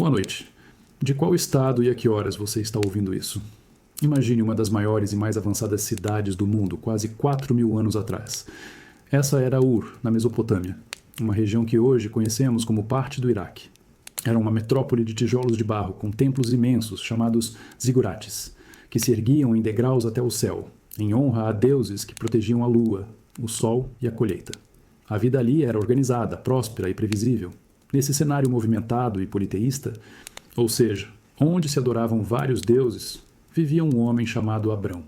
Boa noite. De qual estado e a que horas você está ouvindo isso? Imagine uma das maiores e mais avançadas cidades do mundo, quase 4.000 anos atrás. Essa era Ur, na Mesopotâmia, uma região que hoje conhecemos como parte do Iraque. Era uma metrópole de tijolos de barro, com templos imensos, chamados zigurates, que se erguiam em degraus até o céu, em honra a deuses que protegiam a lua, o sol e a colheita. A vida ali era organizada, próspera e previsível. Nesse cenário movimentado e politeísta, ou seja, onde se adoravam vários deuses, vivia um homem chamado Abrão.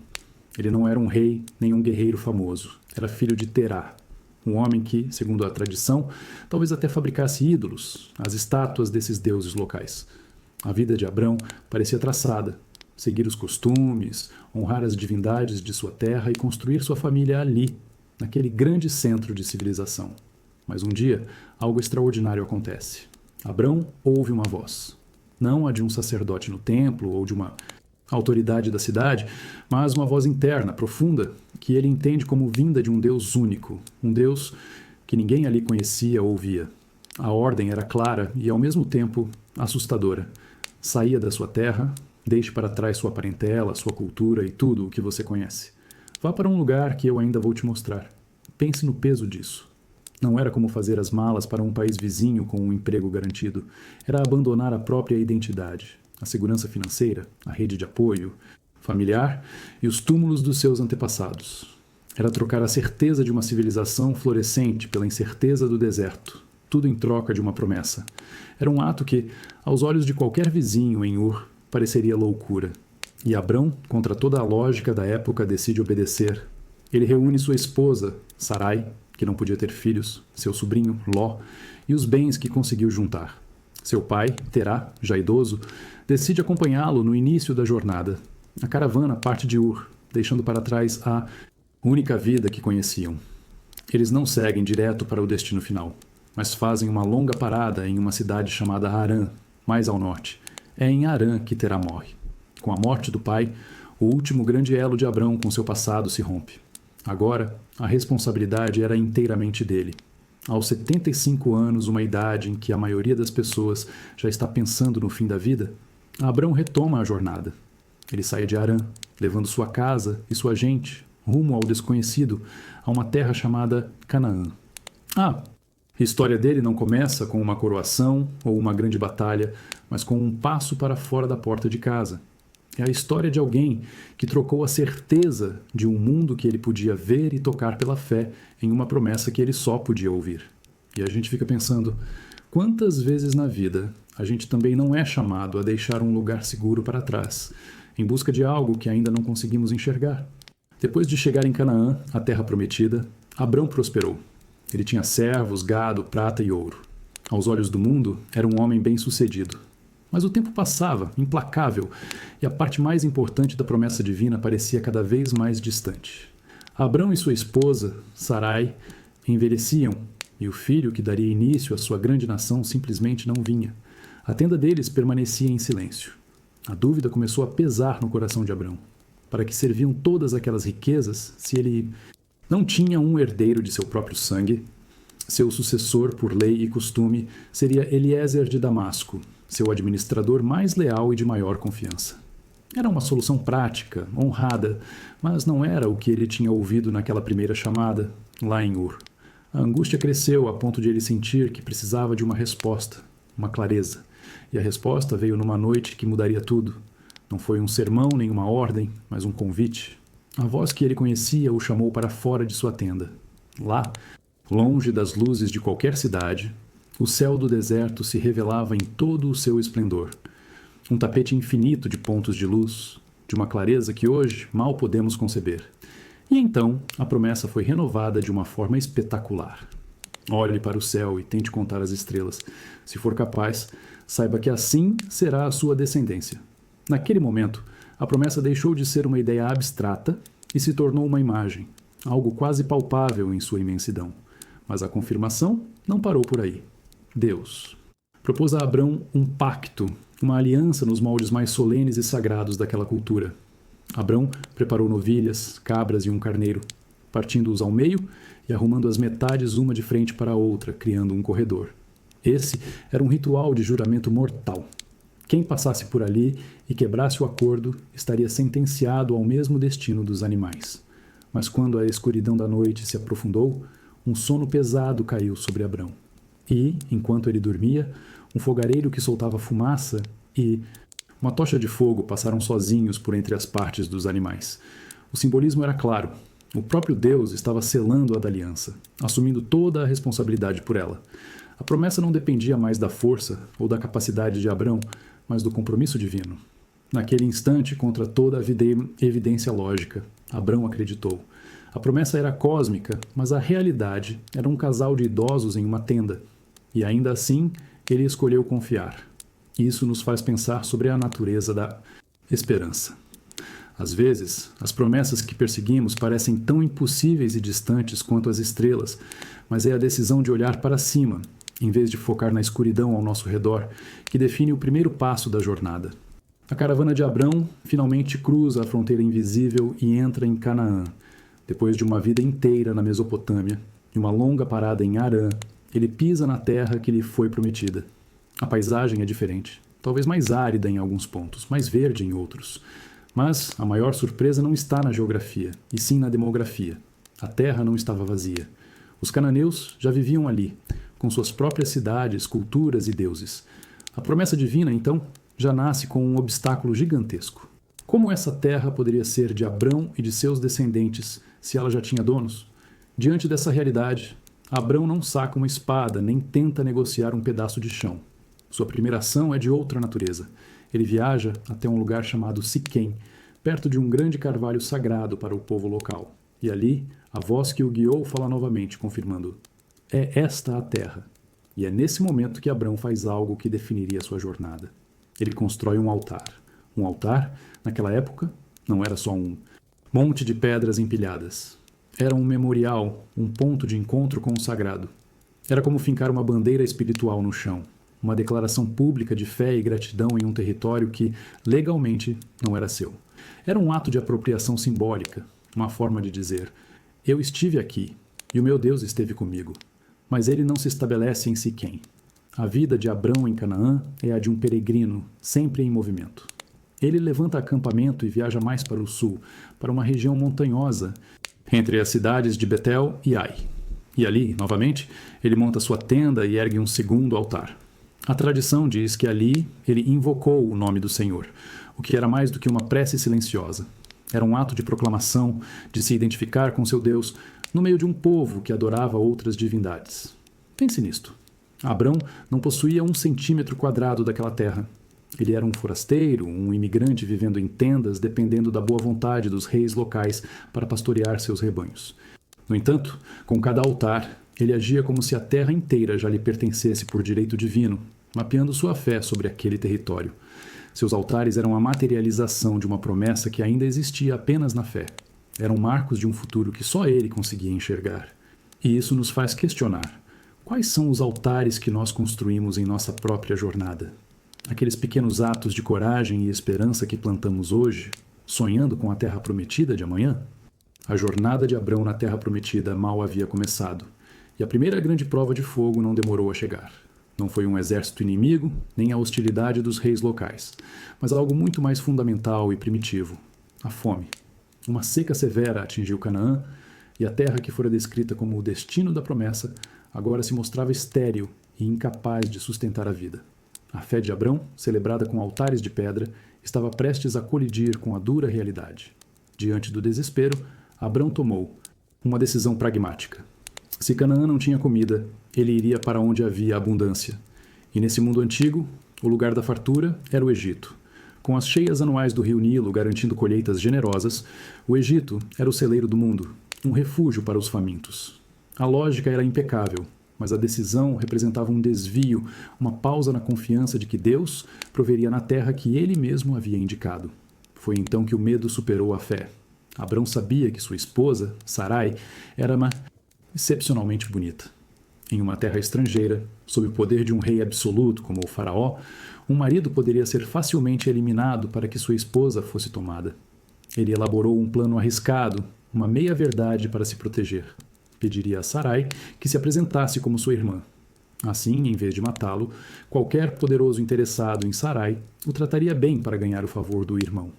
Ele não era um rei nem um guerreiro famoso. Era filho de Terá, um homem que, segundo a tradição, talvez até fabricasse ídolos, as estátuas desses deuses locais. A vida de Abrão parecia traçada: seguir os costumes, honrar as divindades de sua terra e construir sua família ali, naquele grande centro de civilização. Mas um dia, algo extraordinário acontece. Abrão ouve uma voz. Não a de um sacerdote no templo ou de uma autoridade da cidade, mas uma voz interna, profunda, que ele entende como vinda de um Deus único, um Deus que ninguém ali conhecia ou via. A ordem era clara e, ao mesmo tempo, assustadora. Saia da sua terra, deixe para trás sua parentela, sua cultura e tudo o que você conhece. Vá para um lugar que eu ainda vou te mostrar. Pense no peso disso. Não era como fazer as malas para um país vizinho com um emprego garantido. Era abandonar a própria identidade, a segurança financeira, a rede de apoio familiar e os túmulos dos seus antepassados. Era trocar a certeza de uma civilização florescente pela incerteza do deserto, tudo em troca de uma promessa. Era um ato que, aos olhos de qualquer vizinho em Ur, pareceria loucura. E Abrão, contra toda a lógica da época, decide obedecer. Ele reúne sua esposa, Sarai, que não podia ter filhos, seu sobrinho, Ló, e os bens que conseguiu juntar. Seu pai, Terá, já idoso, decide acompanhá-lo no início da jornada. A caravana parte de Ur, deixando para trás a única vida que conheciam. Eles não seguem direto para o destino final, mas fazem uma longa parada em uma cidade chamada Harã, mais ao norte. É em Harã que Terá morre. Com a morte do pai, o último grande elo de Abrão com seu passado se rompe. Agora, a responsabilidade era inteiramente dele. Aos 75 anos, uma idade em que a maioria das pessoas já está pensando no fim da vida, Abrão retoma a jornada. Ele sai de Harã, levando sua casa e sua gente rumo ao desconhecido, a uma terra chamada Canaã. A história dele não começa com uma coroação ou uma grande batalha, mas com um passo para fora da porta de casa. É a história de alguém que trocou a certeza de um mundo que ele podia ver e tocar pela fé em uma promessa que ele só podia ouvir. E a gente fica pensando, quantas vezes na vida a gente também não é chamado a deixar um lugar seguro para trás, em busca de algo que ainda não conseguimos enxergar? Depois de chegar em Canaã, a terra prometida, Abrão prosperou. Ele tinha servos, gado, prata e ouro. Aos olhos do mundo, era um homem bem-sucedido. Mas o tempo passava, implacável, e a parte mais importante da promessa divina parecia cada vez mais distante. Abrão e sua esposa, Sarai, envelheciam, e o filho que daria início à sua grande nação simplesmente não vinha. A tenda deles permanecia em silêncio. A dúvida começou a pesar no coração de Abrão. Para que serviam todas aquelas riquezas se ele não tinha um herdeiro de seu próprio sangue? Seu sucessor, por lei e costume, seria Eliezer de Damasco, seu administrador mais leal e de maior confiança. Era uma solução prática, honrada, mas não era o que ele tinha ouvido naquela primeira chamada, lá em Ur. A angústia cresceu a ponto de ele sentir que precisava de uma resposta, uma clareza. E a resposta veio numa noite que mudaria tudo. Não foi um sermão nem uma ordem, mas um convite. A voz que ele conhecia o chamou para fora de sua tenda. Lá, longe das luzes de qualquer cidade, o céu do deserto se revelava em todo o seu esplendor. Um tapete infinito de pontos de luz, de uma clareza que hoje mal podemos conceber. E então, a promessa foi renovada de uma forma espetacular. Olhe para o céu e tente contar as estrelas. Se for capaz, saiba que assim será a sua descendência. Naquele momento, a promessa deixou de ser uma ideia abstrata e se tornou uma imagem, algo quase palpável em sua imensidão. Mas a confirmação não parou por aí. Deus propôs a Abrão um pacto, uma aliança nos moldes mais solenes e sagrados daquela cultura. Abrão preparou novilhas, cabras e um carneiro, partindo-os ao meio e arrumando as metades uma de frente para a outra, criando um corredor. Esse era um ritual de juramento mortal. Quem passasse por ali e quebrasse o acordo estaria sentenciado ao mesmo destino dos animais. Mas quando a escuridão da noite se aprofundou, um sono pesado caiu sobre Abrão. E, enquanto ele dormia, um fogareiro que soltava fumaça e uma tocha de fogo passaram sozinhos por entre as partes dos animais. O simbolismo era claro. O próprio Deus estava selando a da aliança, assumindo toda a responsabilidade por ela. A promessa não dependia mais da força ou da capacidade de Abrão, mas do compromisso divino. Naquele instante, contra toda a evidência lógica, Abrão acreditou. A promessa era cósmica, mas a realidade era um casal de idosos em uma tenda. E ainda assim, ele escolheu confiar. Isso nos faz pensar sobre a natureza da esperança. Às vezes, as promessas que perseguimos parecem tão impossíveis e distantes quanto as estrelas, mas é a decisão de olhar para cima, em vez de focar na escuridão ao nosso redor, que define o primeiro passo da jornada. A caravana de Abrão finalmente cruza a fronteira invisível e entra em Canaã. Depois de uma vida inteira na Mesopotâmia e uma longa parada em Harã, ele pisa na terra que lhe foi prometida. A paisagem é diferente, talvez mais árida em alguns pontos, mais verde em outros. Mas a maior surpresa não está na geografia, e sim na demografia. A terra não estava vazia. Os cananeus já viviam ali, com suas próprias cidades, culturas e deuses. A promessa divina, então, já nasce com um obstáculo gigantesco. Como essa terra poderia ser de Abrão e de seus descendentes se ela já tinha donos? Diante dessa realidade, Abrão não saca uma espada nem tenta negociar um pedaço de chão. Sua primeira ação é de outra natureza. Ele viaja até um lugar chamado Siquém, perto de um grande carvalho sagrado para o povo local. E ali, a voz que o guiou fala novamente, confirmando: é esta a terra. E é nesse momento que Abrão faz algo que definiria sua jornada. Ele constrói um altar. Um altar, naquela época, não era só um monte de pedras empilhadas. Era um memorial, um ponto de encontro com o sagrado. Era como fincar uma bandeira espiritual no chão, uma declaração pública de fé e gratidão em um território que, legalmente, não era seu. Era um ato de apropriação simbólica, uma forma de dizer: eu estive aqui, e o meu Deus esteve comigo. Mas ele não se estabelece em Siquém. A vida de Abrão em Canaã é a de um peregrino, sempre em movimento. Ele levanta acampamento e viaja mais para o sul, para uma região montanhosa, entre as cidades de Betel e Ai. E ali, novamente, ele monta sua tenda e ergue um segundo altar. A tradição diz que ali ele invocou o nome do Senhor, o que era mais do que uma prece silenciosa. Era um ato de proclamação, de se identificar com seu Deus, no meio de um povo que adorava outras divindades. Pense nisto. Abrão não possuía 1 centímetro quadrado daquela terra. Ele era um forasteiro, um imigrante vivendo em tendas, dependendo da boa vontade dos reis locais para pastorear seus rebanhos. No entanto, com cada altar, ele agia como se a terra inteira já lhe pertencesse por direito divino, mapeando sua fé sobre aquele território. Seus altares eram a materialização de uma promessa que ainda existia apenas na fé. Eram marcos de um futuro que só ele conseguia enxergar. E isso nos faz questionar: quais são os altares que nós construímos em nossa própria jornada? Aqueles pequenos atos de coragem e esperança que plantamos hoje, sonhando com a terra prometida de amanhã? A jornada de Abrão na terra prometida mal havia começado, e a primeira grande prova de fogo não demorou a chegar. Não foi um exército inimigo, nem a hostilidade dos reis locais, mas algo muito mais fundamental e primitivo: a fome. Uma seca severa atingiu Canaã, e a terra que fora descrita como o destino da promessa agora se mostrava estéril e incapaz de sustentar a vida. A fé de Abrão, celebrada com altares de pedra, estava prestes a colidir com a dura realidade. Diante do desespero, Abrão tomou uma decisão pragmática. Se Canaã não tinha comida, ele iria para onde havia abundância. E nesse mundo antigo, o lugar da fartura era o Egito. Com as cheias anuais do rio Nilo garantindo colheitas generosas, o Egito era o celeiro do mundo, um refúgio para os famintos. A lógica era impecável, mas a decisão representava um desvio, uma pausa na confiança de que Deus proveria na terra que ele mesmo havia indicado. Foi então que o medo superou a fé. Abrão sabia que sua esposa, Sarai, era excepcionalmente bonita. Em uma terra estrangeira, sob o poder de um rei absoluto como o faraó, um marido poderia ser facilmente eliminado para que sua esposa fosse tomada. Ele elaborou um plano arriscado, uma meia-verdade para se proteger. Pediria a Sarai que se apresentasse como sua irmã. Assim, em vez de matá-lo, qualquer poderoso interessado em Sarai o trataria bem para ganhar o favor do irmão.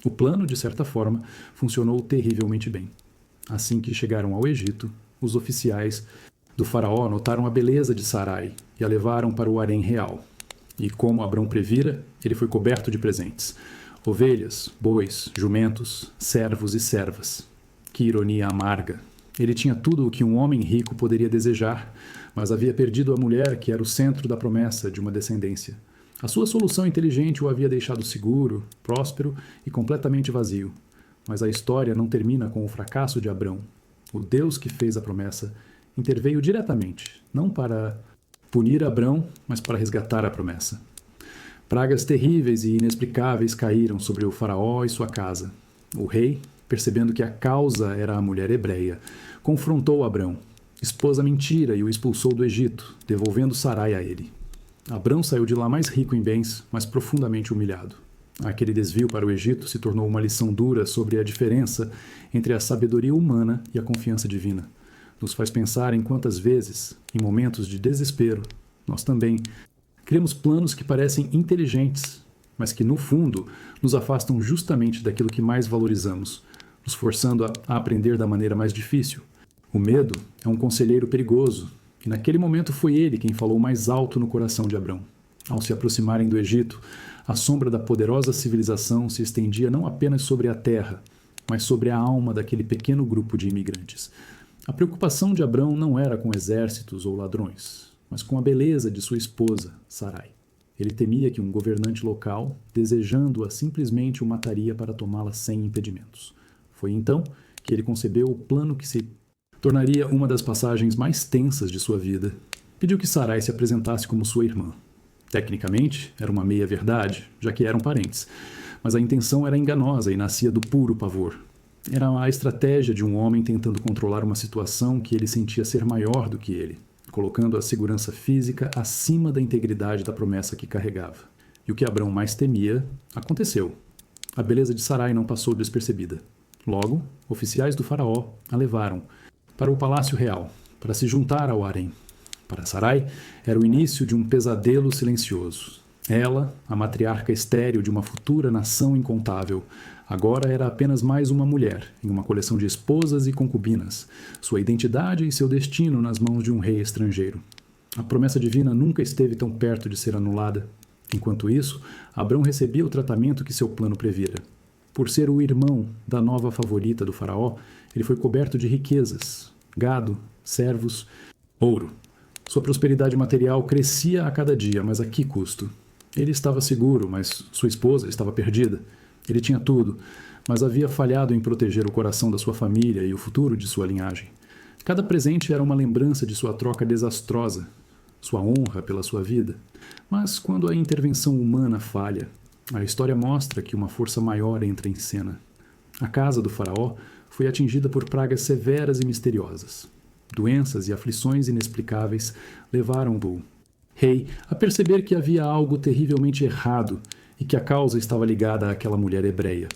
O plano, de certa forma, funcionou terrivelmente bem. Assim que chegaram ao Egito, os oficiais do faraó notaram a beleza de Sarai e a levaram para o harém real. E como Abrão previra, ele foi coberto de presentes: ovelhas, bois, jumentos, servos e servas. Que ironia amarga! Ele tinha tudo o que um homem rico poderia desejar, mas havia perdido a mulher que era o centro da promessa de uma descendência. A sua solução inteligente o havia deixado seguro, próspero e completamente vazio. Mas a história não termina com o fracasso de Abrão. O Deus que fez a promessa interveio diretamente, não para punir Abrão, mas para resgatar a promessa. Pragas terríveis e inexplicáveis caíram sobre o faraó e sua casa. O rei, percebendo que a causa era a mulher hebreia, confrontou Abrão, expôs a mentira e o expulsou do Egito, devolvendo Sarai a ele. Abrão saiu de lá mais rico em bens, mas profundamente humilhado. Aquele desvio para o Egito se tornou uma lição dura sobre a diferença entre a sabedoria humana e a confiança divina. Nos faz pensar em quantas vezes, em momentos de desespero, nós também criamos planos que parecem inteligentes, mas que, no fundo, nos afastam justamente daquilo que mais valorizamos, nos forçando a aprender da maneira mais difícil. O medo é um conselheiro perigoso, e naquele momento foi ele quem falou mais alto no coração de Abrão. Ao se aproximarem do Egito, a sombra da poderosa civilização se estendia não apenas sobre a terra, mas sobre a alma daquele pequeno grupo de imigrantes. A preocupação de Abrão não era com exércitos ou ladrões, mas com a beleza de sua esposa, Sarai. Ele temia que um governante local, desejando-a, simplesmente o mataria para tomá-la sem impedimentos. Foi então que ele concebeu o plano que se tornaria uma das passagens mais tensas de sua vida. Pediu que Sarai se apresentasse como sua irmã. Tecnicamente, era uma meia-verdade, já que eram parentes, mas a intenção era enganosa e nascia do puro pavor. Era a estratégia de um homem tentando controlar uma situação que ele sentia ser maior do que ele, colocando a segurança física acima da integridade da promessa que carregava. E o que Abrão mais temia aconteceu. A beleza de Sarai não passou despercebida. Logo, oficiais do faraó a levaram para o palácio real, para se juntar ao harém. Para Sarai, era o início de um pesadelo silencioso. Ela, a matriarca estéril de uma futura nação incontável, agora era apenas mais uma mulher, em uma coleção de esposas e concubinas, sua identidade e seu destino nas mãos de um rei estrangeiro. A promessa divina nunca esteve tão perto de ser anulada. Enquanto isso, Abrão recebia o tratamento que seu plano previra. Por ser o irmão da nova favorita do faraó, ele foi coberto de riquezas, gado, servos, ouro. Sua prosperidade material crescia a cada dia, mas a que custo? Ele estava seguro, mas sua esposa estava perdida. Ele tinha tudo, mas havia falhado em proteger o coração da sua família e o futuro de sua linhagem. Cada presente era uma lembrança de sua troca desastrosa, sua honra pela sua vida. Mas quando a intervenção humana falha, a história mostra que uma força maior entra em cena. A casa do faraó foi atingida por pragas severas e misteriosas. Doenças e aflições inexplicáveis levaram-o, rei, a perceber que havia algo terrivelmente errado e que a causa estava ligada àquela mulher hebreia.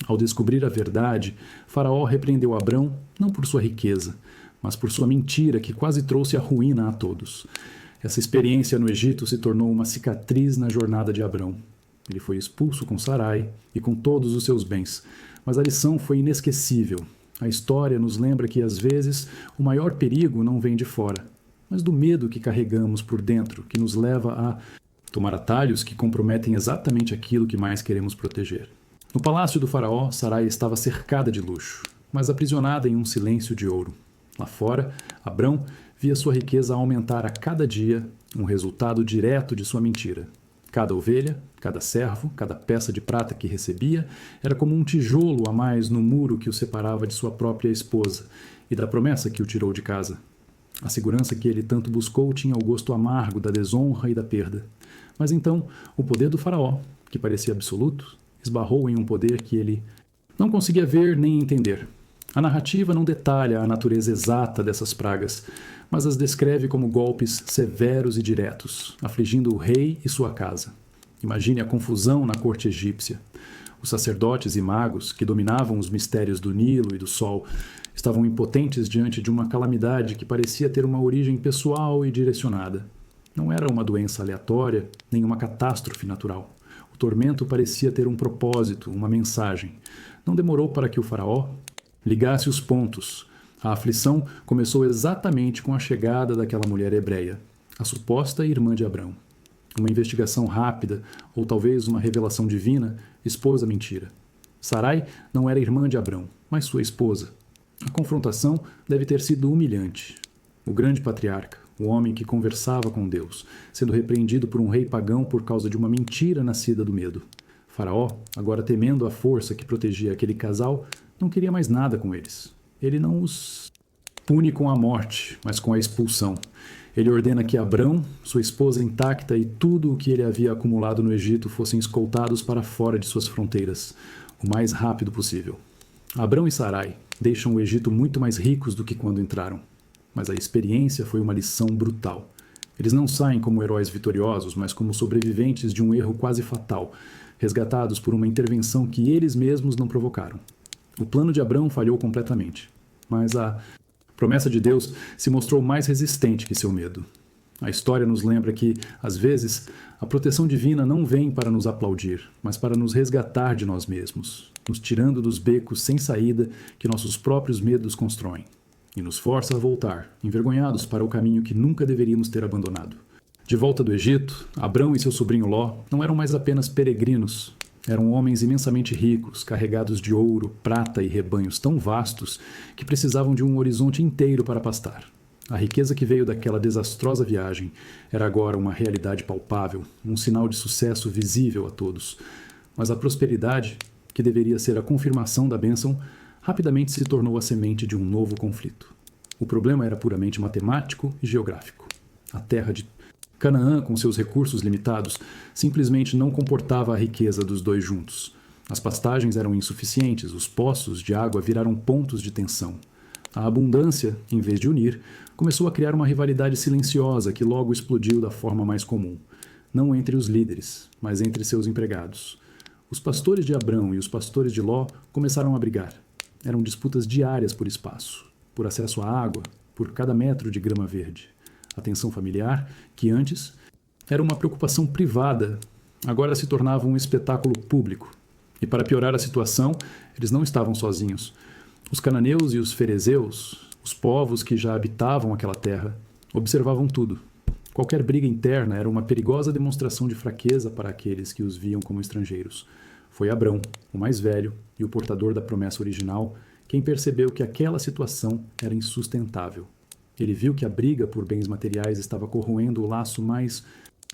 Ao descobrir a verdade, Faraó repreendeu Abrão não por sua riqueza, mas por sua mentira que quase trouxe a ruína a todos. Essa experiência no Egito se tornou uma cicatriz na jornada de Abrão. Ele foi expulso com Sarai e com todos os seus bens, mas a lição foi inesquecível. A história nos lembra que, às vezes, o maior perigo não vem de fora, mas do medo que carregamos por dentro, que nos leva a tomar atalhos que comprometem exatamente aquilo que mais queremos proteger. No palácio do faraó, Sarai estava cercada de luxo, mas aprisionada em um silêncio de ouro. Lá fora, Abrão via sua riqueza aumentar a cada dia, um resultado direto de sua mentira. Cada ovelha, cada servo, cada peça de prata que recebia era como um tijolo a mais no muro que o separava de sua própria esposa e da promessa que o tirou de casa. A segurança que ele tanto buscou tinha o gosto amargo da desonra e da perda. Mas então, o poder do faraó, que parecia absoluto, esbarrou em um poder que ele não conseguia ver nem entender. A narrativa não detalha a natureza exata dessas pragas, mas as descreve como golpes severos e diretos, afligindo o rei e sua casa. Imagine a confusão na corte egípcia. Os sacerdotes e magos, que dominavam os mistérios do Nilo e do Sol, estavam impotentes diante de uma calamidade que parecia ter uma origem pessoal e direcionada. Não era uma doença aleatória, nem uma catástrofe natural. O tormento parecia ter um propósito, uma mensagem. Não demorou para que o faraó ligasse os pontos. A aflição começou exatamente com a chegada daquela mulher hebreia, a suposta irmã de Abrão. Uma investigação rápida, ou talvez uma revelação divina, expôs a mentira. Sarai não era irmã de Abrão, mas sua esposa. A confrontação deve ter sido humilhante. O grande patriarca, o homem que conversava com Deus, sendo repreendido por um rei pagão por causa de uma mentira nascida do medo. Faraó, agora temendo a força que protegia aquele casal, não queria mais nada com eles. Ele não os pune com a morte, mas com a expulsão. Ele ordena que Abrão, sua esposa intacta e tudo o que ele havia acumulado no Egito fossem escoltados para fora de suas fronteiras, o mais rápido possível. Abrão e Sarai deixam o Egito muito mais ricos do que quando entraram. Mas a experiência foi uma lição brutal. Eles não saem como heróis vitoriosos, mas como sobreviventes de um erro quase fatal, resgatados por uma intervenção que eles mesmos não provocaram. O plano de Abrão falhou completamente, mas a promessa de Deus se mostrou mais resistente que seu medo. A história nos lembra que, às vezes, a proteção divina não vem para nos aplaudir, mas para nos resgatar de nós mesmos, nos tirando dos becos sem saída que nossos próprios medos constroem, e nos força a voltar, envergonhados para o caminho que nunca deveríamos ter abandonado. De volta do Egito, Abrão e seu sobrinho Ló não eram mais apenas peregrinos. Eram homens imensamente ricos, carregados de ouro, prata e rebanhos tão vastos que precisavam de um horizonte inteiro para pastar. A riqueza que veio daquela desastrosa viagem era agora uma realidade palpável, um sinal de sucesso visível a todos. Mas a prosperidade, que deveria ser a confirmação da bênção, rapidamente se tornou a semente de um novo conflito. O problema era puramente matemático e geográfico. A terra de Canaã, com seus recursos limitados, simplesmente não comportava a riqueza dos dois juntos. As pastagens eram insuficientes, os poços de água viraram pontos de tensão. A abundância, em vez de unir, começou a criar uma rivalidade silenciosa que logo explodiu da forma mais comum. Não entre os líderes, mas entre seus empregados. Os pastores de Abrão e os pastores de Ló começaram a brigar. Eram disputas diárias por espaço, por acesso à água, por cada metro de grama verde. A tensão familiar, que antes era uma preocupação privada, agora se tornava um espetáculo público. E para piorar a situação, eles não estavam sozinhos. Os cananeus e os ferezeus, os povos que já habitavam aquela terra, observavam tudo. Qualquer briga interna era uma perigosa demonstração de fraqueza para aqueles que os viam como estrangeiros. Foi Abrão, o mais velho e o portador da promessa original, quem percebeu que aquela situação era insustentável. Ele viu que a briga por bens materiais estava corroendo o laço mais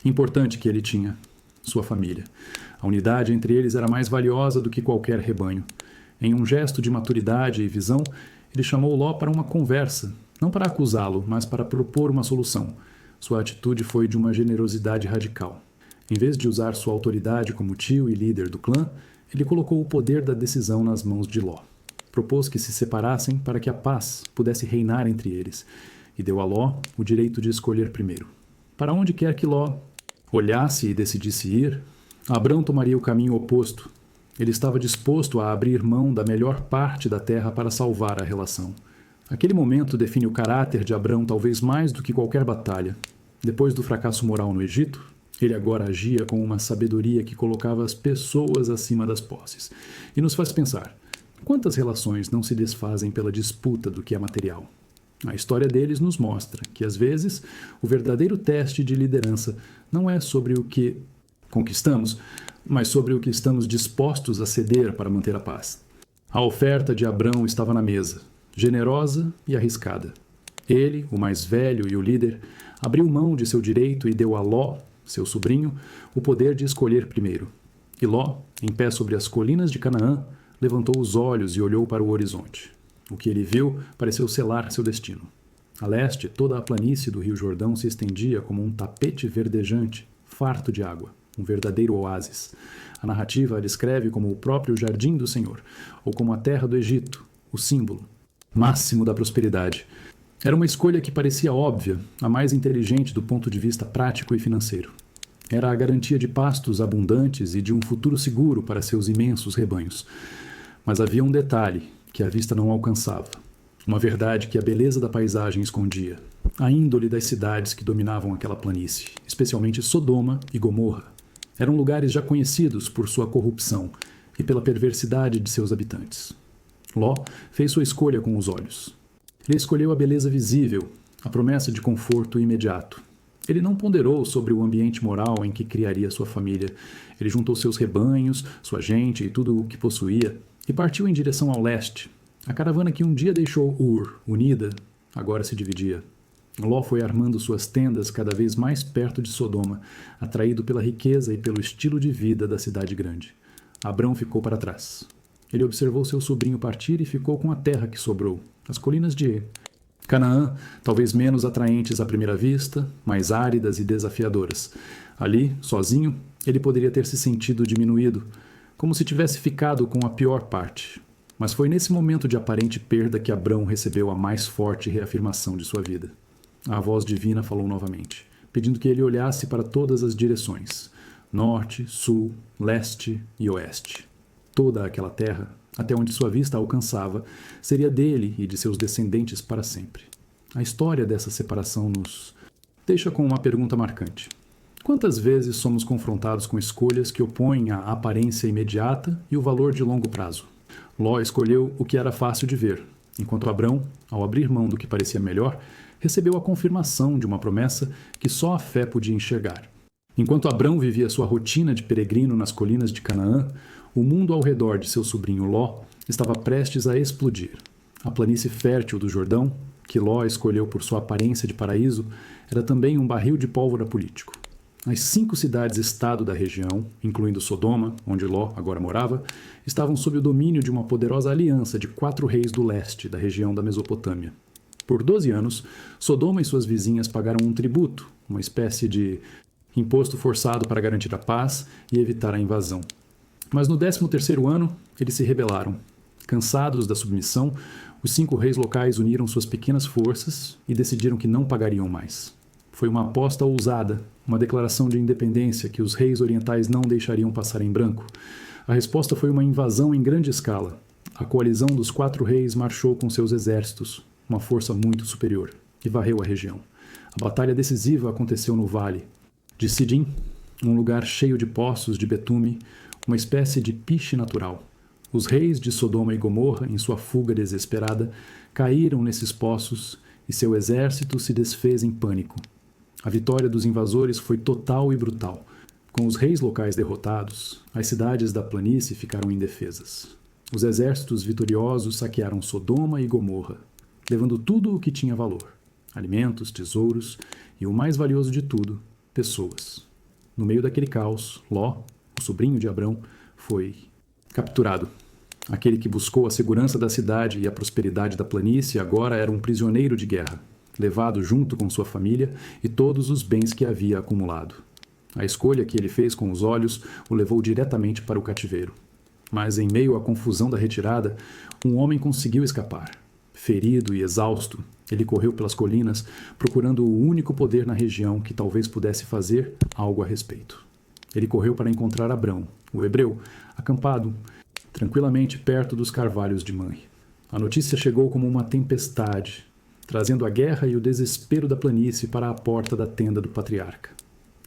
importante que ele tinha, sua família. A unidade entre eles era mais valiosa do que qualquer rebanho. Em um gesto de maturidade e visão, ele chamou Ló para uma conversa, não para acusá-lo, mas para propor uma solução. Sua atitude foi de uma generosidade radical. Em vez de usar sua autoridade como tio e líder do clã, ele colocou o poder da decisão nas mãos de Ló. Propôs que se separassem para que a paz pudesse reinar entre eles, e deu a Ló o direito de escolher primeiro. Para onde quer que Ló olhasse e decidisse ir, Abrão tomaria o caminho oposto. Ele estava disposto a abrir mão da melhor parte da terra para salvar a relação. Aquele momento define o caráter de Abrão talvez mais do que qualquer batalha. Depois do fracasso moral no Egito, ele agora agia com uma sabedoria que colocava as pessoas acima das posses. E nos faz pensar, quantas relações não se desfazem pela disputa do que é material? A história deles nos mostra que, às vezes, o verdadeiro teste de liderança não é sobre o que conquistamos, mas sobre o que estamos dispostos a ceder para manter a paz. A oferta de Abrão estava na mesa, generosa e arriscada. Ele, o mais velho e o líder, abriu mão de seu direito e deu a Ló, seu sobrinho, o poder de escolher primeiro. E Ló, em pé sobre as colinas de Canaã, levantou os olhos e olhou para o horizonte. O que ele viu pareceu selar seu destino. A leste, toda a planície do Rio Jordão se estendia como um tapete verdejante, farto de água, um verdadeiro oásis. A narrativa a descreve como o próprio jardim do Senhor, ou como a terra do Egito, o símbolo máximo da prosperidade. Era uma escolha que parecia óbvia, a mais inteligente do ponto de vista prático e financeiro. Era a garantia de pastos abundantes e de um futuro seguro para seus imensos rebanhos. Mas havia um detalhe que a vista não alcançava. Uma verdade que a beleza da paisagem escondia. a índole das cidades que dominavam aquela planície, especialmente Sodoma e Gomorra. Eram lugares já conhecidos por sua corrupção e pela perversidade de seus habitantes. Ló fez sua escolha com os olhos. Ele escolheu a beleza visível, a promessa de conforto imediato. Ele não ponderou sobre o ambiente moral em que criaria sua família. Ele juntou seus rebanhos, sua gente e tudo o que possuía e partiu em direção ao leste. A caravana que um dia deixou Ur, unida, agora se dividia. Ló foi armando suas tendas cada vez mais perto de Sodoma, atraído pela riqueza e pelo estilo de vida da cidade grande. Abrão ficou para trás. Ele observou seu sobrinho partir e ficou com a terra que sobrou, as colinas de Canaã, talvez menos atraentes à primeira vista, mais áridas e desafiadoras. Ali, sozinho, ele poderia ter se sentido diminuído, como se tivesse ficado com a pior parte. Mas foi nesse momento de aparente perda que Abrão recebeu a mais forte reafirmação de sua vida. A voz divina falou novamente, pedindo que ele olhasse para todas as direções, norte, sul, leste e oeste. Toda aquela terra, até onde sua vista alcançava, seria dele e de seus descendentes para sempre. A história dessa separação nos deixa com uma pergunta marcante. Quantas vezes somos confrontados com escolhas que opõem a aparência imediata e o valor de longo prazo? Ló escolheu o que era fácil de ver, enquanto Abrão, ao abrir mão do que parecia melhor, recebeu a confirmação de uma promessa que só a fé podia enxergar. Enquanto Abrão vivia sua rotina de peregrino nas colinas de Canaã, o mundo ao redor de seu sobrinho Ló estava prestes a explodir. A planície fértil do Jordão, que Ló escolheu por sua aparência de paraíso, era também um barril de pólvora político. As 5 cidades-estado da região, incluindo Sodoma, onde Ló agora morava, estavam sob o domínio de uma poderosa aliança de 4 reis do leste da região da Mesopotâmia. Por 12 anos, Sodoma e suas vizinhas pagaram um tributo, uma espécie de imposto forçado para garantir a paz e evitar a invasão. Mas no 13º ano, eles se rebelaram. Cansados da submissão, os 5 reis locais uniram suas pequenas forças e decidiram que não pagariam mais. Foi uma aposta ousada, uma declaração de independência que os reis orientais não deixariam passar em branco. A resposta foi uma invasão em grande escala. A coalizão dos 4 reis marchou com seus exércitos, uma força muito superior, e varreu a região. A batalha decisiva aconteceu no vale de Sidim, um lugar cheio de poços de betume, uma espécie de piche natural. Os reis de Sodoma e Gomorra, em sua fuga desesperada, caíram nesses poços e seu exército se desfez em pânico. A vitória dos invasores foi total e brutal. Com os reis locais derrotados, as cidades da planície ficaram indefesas. Os exércitos vitoriosos saquearam Sodoma e Gomorra, levando tudo o que tinha valor: alimentos, tesouros e, o mais valioso de tudo, pessoas. No meio daquele caos, Ló, o sobrinho de Abrão, foi capturado. Aquele que buscou a segurança da cidade e a prosperidade da planície agora era um prisioneiro de guerra, levado junto com sua família e todos os bens que havia acumulado. A escolha que ele fez com os olhos o levou diretamente para o cativeiro. Mas em meio à confusão da retirada, um homem conseguiu escapar. Ferido e exausto, ele correu pelas colinas, procurando o único poder na região que talvez pudesse fazer algo a respeito. Ele correu para encontrar Abrão, o hebreu, acampado tranquilamente perto dos carvalhos de Manre. A notícia chegou como uma tempestade, trazendo a guerra e o desespero da planície para a porta da tenda do patriarca.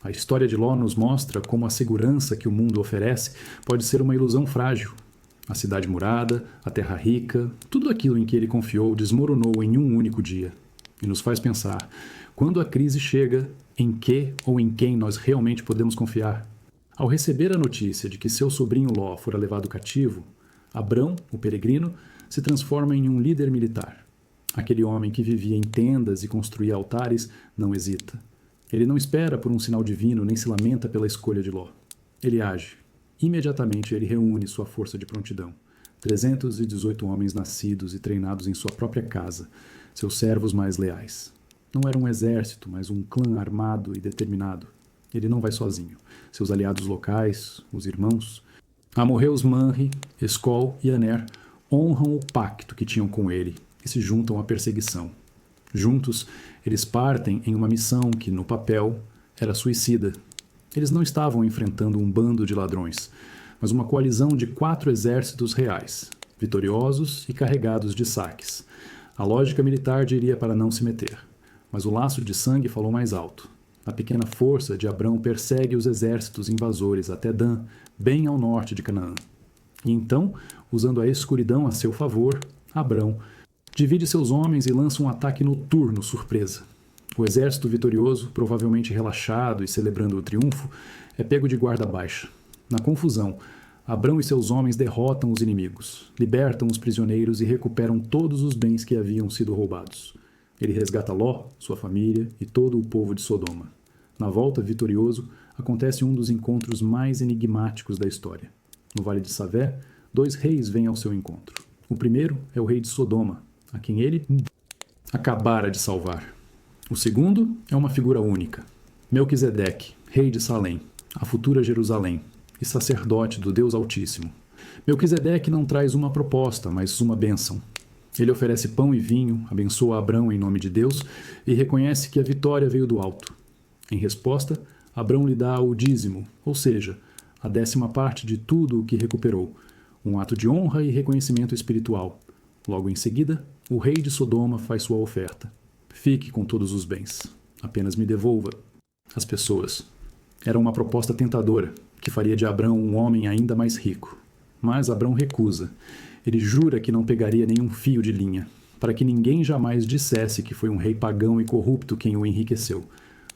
A história de Ló nos mostra como a segurança que o mundo oferece pode ser uma ilusão frágil. A cidade murada, a terra rica, tudo aquilo em que ele confiou desmoronou em um único dia. E nos faz pensar, quando a crise chega, em que ou em quem nós realmente podemos confiar? Ao receber a notícia de que seu sobrinho Ló fora levado cativo, Abrão, o peregrino, se transforma em um líder militar. Aquele homem que vivia em tendas e construía altares não hesita. Ele não espera por um sinal divino nem se lamenta pela escolha de Ló. Ele age. Imediatamente ele reúne sua força de prontidão. 318 homens nascidos e treinados em sua própria casa, seus servos mais leais. Não era um exército, mas um clã armado e determinado. Ele não vai sozinho. Seus aliados locais, os irmãos, Amorreus Manre, Escol e Aner, honram o pacto que tinham com ele e se juntam à perseguição. Juntos, eles partem em uma missão que, no papel, era suicida. Eles não estavam enfrentando um bando de ladrões, mas uma coalizão de 4 exércitos reais, vitoriosos e carregados de saques. A lógica militar diria para não se meter. mas o laço de sangue falou mais alto. A pequena força de Abrão persegue os exércitos invasores até Dan, bem ao norte de Canaã. E então, usando a escuridão a seu favor, Abrão divide seus homens e lança um ataque noturno surpresa. O exército vitorioso, provavelmente relaxado e celebrando o triunfo, é pego de guarda baixa. Na confusão, Abrão e seus homens derrotam os inimigos, libertam os prisioneiros e recuperam todos os bens que haviam sido roubados. Ele resgata Ló, sua família e todo o povo de Sodoma. Na volta, vitorioso, acontece um dos encontros mais enigmáticos da história. No Vale de Savé, 2 reis vêm ao seu encontro. O primeiro é o rei de Sodoma, a quem ele acabara de salvar. O segundo é uma figura única, Melquisedeque, rei de Salém, a futura Jerusalém, e sacerdote do Deus Altíssimo. Melquisedeque não traz uma proposta, mas uma bênção. Ele oferece pão e vinho, abençoa Abrão em nome de Deus e reconhece que a vitória veio do alto. Em resposta, Abrão lhe dá o dízimo, ou seja, a 10ª parte de tudo o que recuperou, um ato de honra e reconhecimento espiritual. Logo em seguida, o rei de Sodoma faz sua oferta. Fique com todos os bens. Apenas me devolva as pessoas. Era uma proposta tentadora, que faria de Abrão um homem ainda mais rico. Mas Abrão recusa. Ele jura que não pegaria nenhum fio de linha, para que ninguém jamais dissesse que foi um rei pagão e corrupto quem o enriqueceu.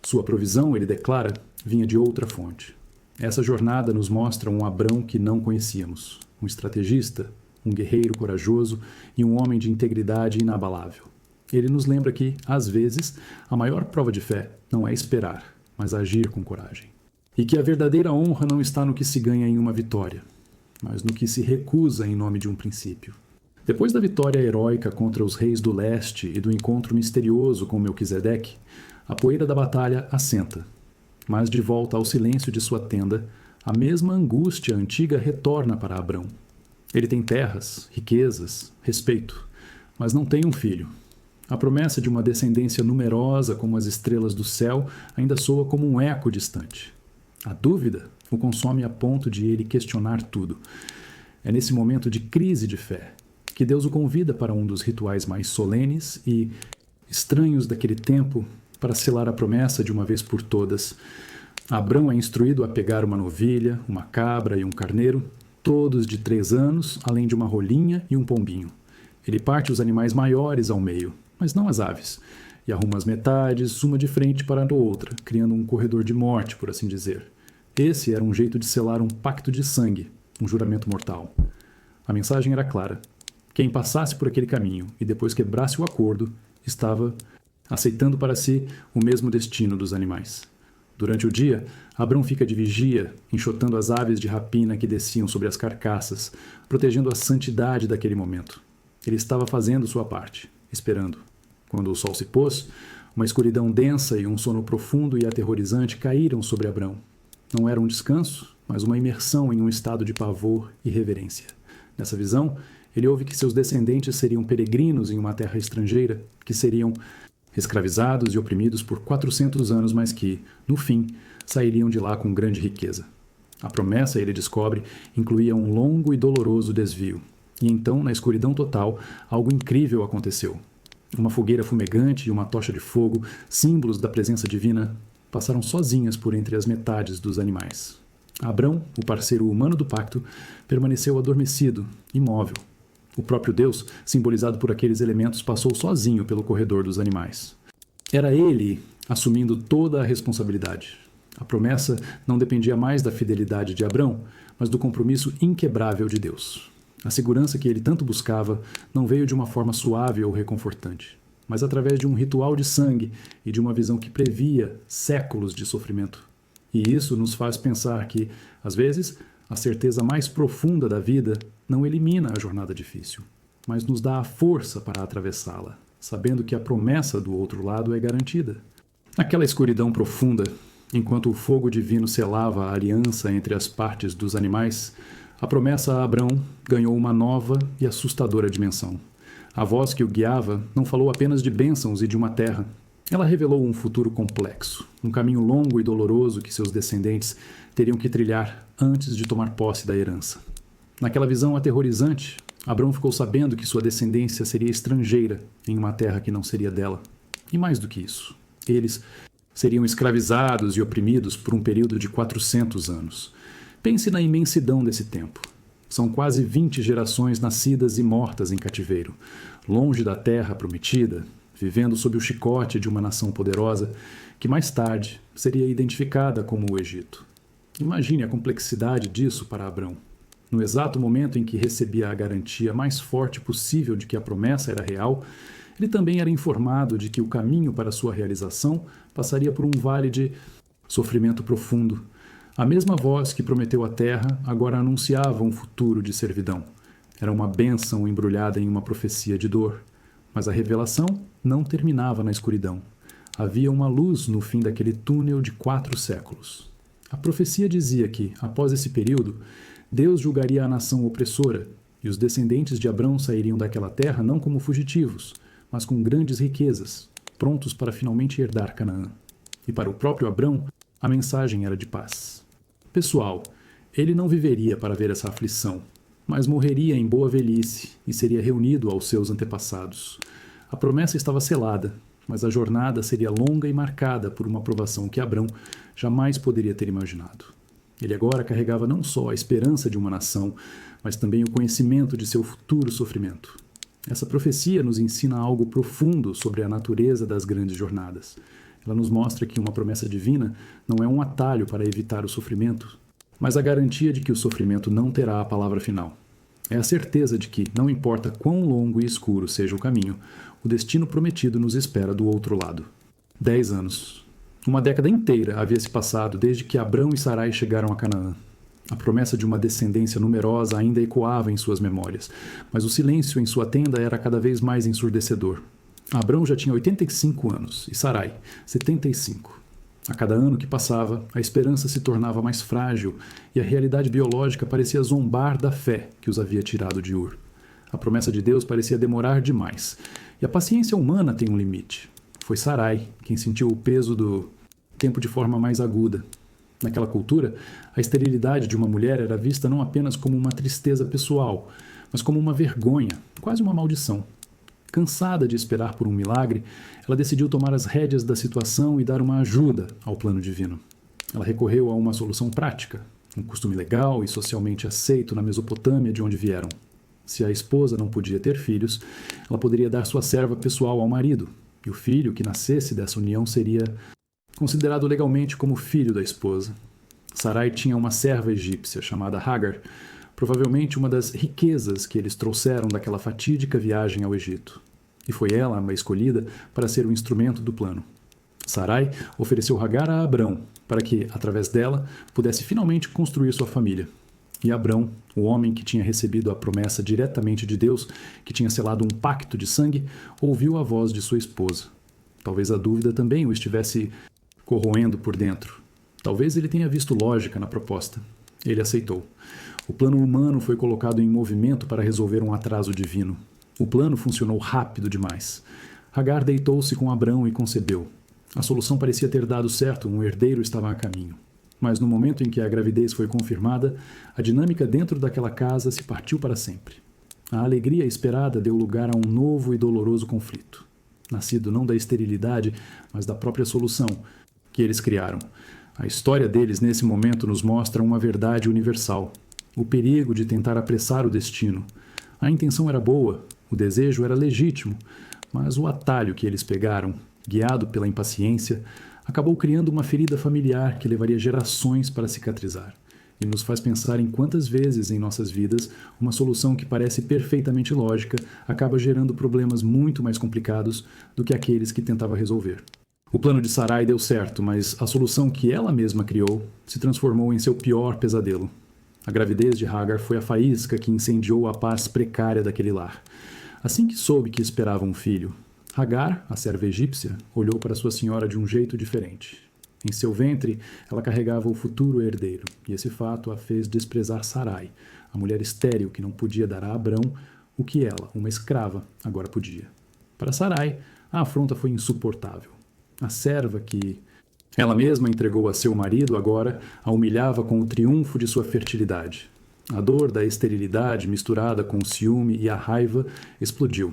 Sua provisão, ele declara, vinha de outra fonte. Essa jornada nos mostra um Abrão que não conhecíamos, um estrategista, um guerreiro corajoso e um homem de integridade inabalável. Ele nos lembra que, às vezes, a maior prova de fé não é esperar, mas agir com coragem. E que a verdadeira honra não está no que se ganha em uma vitória, mas no que se recusa em nome de um princípio. Depois da vitória heróica contra os reis do leste e do encontro misterioso com Melquisedeque, a poeira da batalha assenta. Mas de volta ao silêncio de sua tenda, a mesma angústia antiga retorna para Abrão. Ele tem terras, riquezas, respeito, mas não tem um filho. A promessa de uma descendência numerosa como as estrelas do céu ainda soa como um eco distante. A dúvida o consome a ponto de ele questionar tudo. É nesse momento de crise de fé que Deus o convida para um dos rituais mais solenes e estranhos daquele tempo para selar a promessa de uma vez por todas. Abrão é instruído a pegar uma novilha, uma cabra e um carneiro, todos de 3 anos, além de uma rolinha e um pombinho. Ele parte os animais maiores ao meio, mas não as aves, e arruma as metades, uma de frente para a outra, criando um corredor de morte, por assim dizer. Esse era um jeito de selar um pacto de sangue, um juramento mortal. A mensagem era clara. Quem passasse por aquele caminho e depois quebrasse o acordo, estava aceitando para si o mesmo destino dos animais. Durante o dia, Abrão fica de vigia, enxotando as aves de rapina que desciam sobre as carcaças, protegendo a santidade daquele momento. Ele estava fazendo sua parte, esperando. Quando o sol se pôs, uma escuridão densa e um sono profundo e aterrorizante caíram sobre Abrão. Não era um descanso, mas uma imersão em um estado de pavor e reverência. Nessa visão, ele ouve que seus descendentes seriam peregrinos em uma terra estrangeira, que seriam escravizados e oprimidos por 400 anos, mas que, no fim, sairiam de lá com grande riqueza. A promessa, ele descobre, incluía um longo e doloroso desvio. E então, na escuridão total, algo incrível aconteceu. Uma fogueira fumegante e uma tocha de fogo, símbolos da presença divina, passaram sozinhas por entre as metades dos animais. Abrão, o parceiro humano do pacto, permaneceu adormecido, imóvel. O próprio Deus, simbolizado por aqueles elementos, passou sozinho pelo corredor dos animais. Era ele assumindo toda a responsabilidade. A promessa não dependia mais da fidelidade de Abrão, mas do compromisso inquebrável de Deus. A segurança que ele tanto buscava não veio de uma forma suave ou reconfortante, mas através de um ritual de sangue e de uma visão que previa séculos de sofrimento. E isso nos faz pensar que, às vezes, a certeza mais profunda da vida não elimina a jornada difícil, mas nos dá a força para atravessá-la, sabendo que a promessa do outro lado é garantida. Naquela escuridão profunda, enquanto o fogo divino selava a aliança entre as partes dos animais, a promessa a Abrão ganhou uma nova e assustadora dimensão. A voz que o guiava não falou apenas de bênçãos e de uma terra. Ela revelou um futuro complexo, um caminho longo e doloroso que seus descendentes teriam que trilhar antes de tomar posse da herança. Naquela visão aterrorizante, Abrão ficou sabendo que sua descendência seria estrangeira em uma terra que não seria dela. E mais do que isso, eles seriam escravizados e oprimidos por um período de 400 anos. Pense na imensidão desse tempo. São quase 20 gerações nascidas e mortas em cativeiro, longe da terra prometida, vivendo sob o chicote de uma nação poderosa que mais tarde seria identificada como o Egito. Imagine a complexidade disso para Abrão. No exato momento em que recebia a garantia mais forte possível de que a promessa era real, ele também era informado de que o caminho para sua realização passaria por um vale de sofrimento profundo. A mesma voz que prometeu a terra agora anunciava um futuro de servidão. Era uma bênção embrulhada em uma profecia de dor. Mas a revelação não terminava na escuridão. Havia uma luz no fim daquele túnel de 4 séculos. A profecia dizia que, após esse período, Deus julgaria a nação opressora, e os descendentes de Abrão sairiam daquela terra não como fugitivos, mas com grandes riquezas, prontos para finalmente herdar Canaã. E para o próprio Abrão, a mensagem era de paz. Pessoal, ele não viveria para ver essa aflição, mas morreria em boa velhice e seria reunido aos seus antepassados. A promessa estava selada, mas a jornada seria longa e marcada por uma provação que Abrão jamais poderia ter imaginado. Ele agora carregava não só a esperança de uma nação, mas também o conhecimento de seu futuro sofrimento. Essa profecia nos ensina algo profundo sobre a natureza das grandes jornadas. Ela nos mostra que uma promessa divina não é um atalho para evitar o sofrimento, mas a garantia de que o sofrimento não terá a palavra final. É a certeza de que, não importa quão longo e escuro seja o caminho, o destino prometido nos espera do outro lado. 10 anos. Uma década inteira havia se passado desde que Abrão e Sarai chegaram a Canaã. A promessa de uma descendência numerosa ainda ecoava em suas memórias, mas o silêncio em sua tenda era cada vez mais ensurdecedor. Abrão já tinha 85 anos e Sarai, 75. A cada ano que passava, a esperança se tornava mais frágil e a realidade biológica parecia zombar da fé que os havia tirado de Ur. A promessa de Deus parecia demorar demais, e a paciência humana tem um limite. Foi Sarai quem sentiu o peso do tempo de forma mais aguda. Naquela cultura, a esterilidade de uma mulher era vista não apenas como uma tristeza pessoal, mas como uma vergonha, quase uma maldição. Cansada de esperar por um milagre, ela decidiu tomar as rédeas da situação e dar uma ajuda ao plano divino. Ela recorreu a uma solução prática, um costume legal e socialmente aceito na Mesopotâmia de onde vieram. Se a esposa não podia ter filhos, ela poderia dar sua serva pessoal ao marido, e o filho que nascesse dessa união seria considerado legalmente como filho da esposa. Sarai tinha uma serva egípcia chamada Hagar, provavelmente uma das riquezas que eles trouxeram daquela fatídica viagem ao Egito. E foi ela a escolhida para ser o instrumento do plano. Sarai ofereceu Hagar a Abrão, para que, através dela, pudesse finalmente construir sua família. E Abrão, o homem que tinha recebido a promessa diretamente de Deus, que tinha selado um pacto de sangue, ouviu a voz de sua esposa. Talvez a dúvida também o estivesse corroendo por dentro. Talvez ele tenha visto lógica na proposta. Ele aceitou. O plano humano foi colocado em movimento para resolver um atraso divino. O plano funcionou rápido demais. Hagar deitou-se com Abrão e concebeu. A solução parecia ter dado certo, um herdeiro estava a caminho. Mas no momento em que a gravidez foi confirmada, a dinâmica dentro daquela casa se partiu para sempre. A alegria esperada deu lugar a um novo e doloroso conflito, nascido não da esterilidade, mas da própria solução que eles criaram. A história deles nesse momento nos mostra uma verdade universal, o perigo de tentar apressar o destino. A intenção era boa, o desejo era legítimo, mas o atalho que eles pegaram, guiado pela impaciência, acabou criando uma ferida familiar que levaria gerações para cicatrizar, e nos faz pensar em quantas vezes em nossas vidas uma solução que parece perfeitamente lógica acaba gerando problemas muito mais complicados do que aqueles que tentava resolver. O plano de Sarai deu certo, mas a solução que ela mesma criou se transformou em seu pior pesadelo. A gravidez de Hagar foi a faísca que incendiou a paz precária daquele lar. Assim que soube que esperava um filho, Hagar, a serva egípcia, olhou para sua senhora de um jeito diferente. Em seu ventre, ela carregava o futuro herdeiro, e esse fato a fez desprezar Sarai, a mulher estéril que não podia dar a Abrão o que ela, uma escrava, agora podia. Para Sarai, a afronta foi insuportável. A serva que ela mesma entregou a seu marido agora a humilhava com o triunfo de sua fertilidade. A dor da esterilidade, misturada com o ciúme e a raiva, explodiu.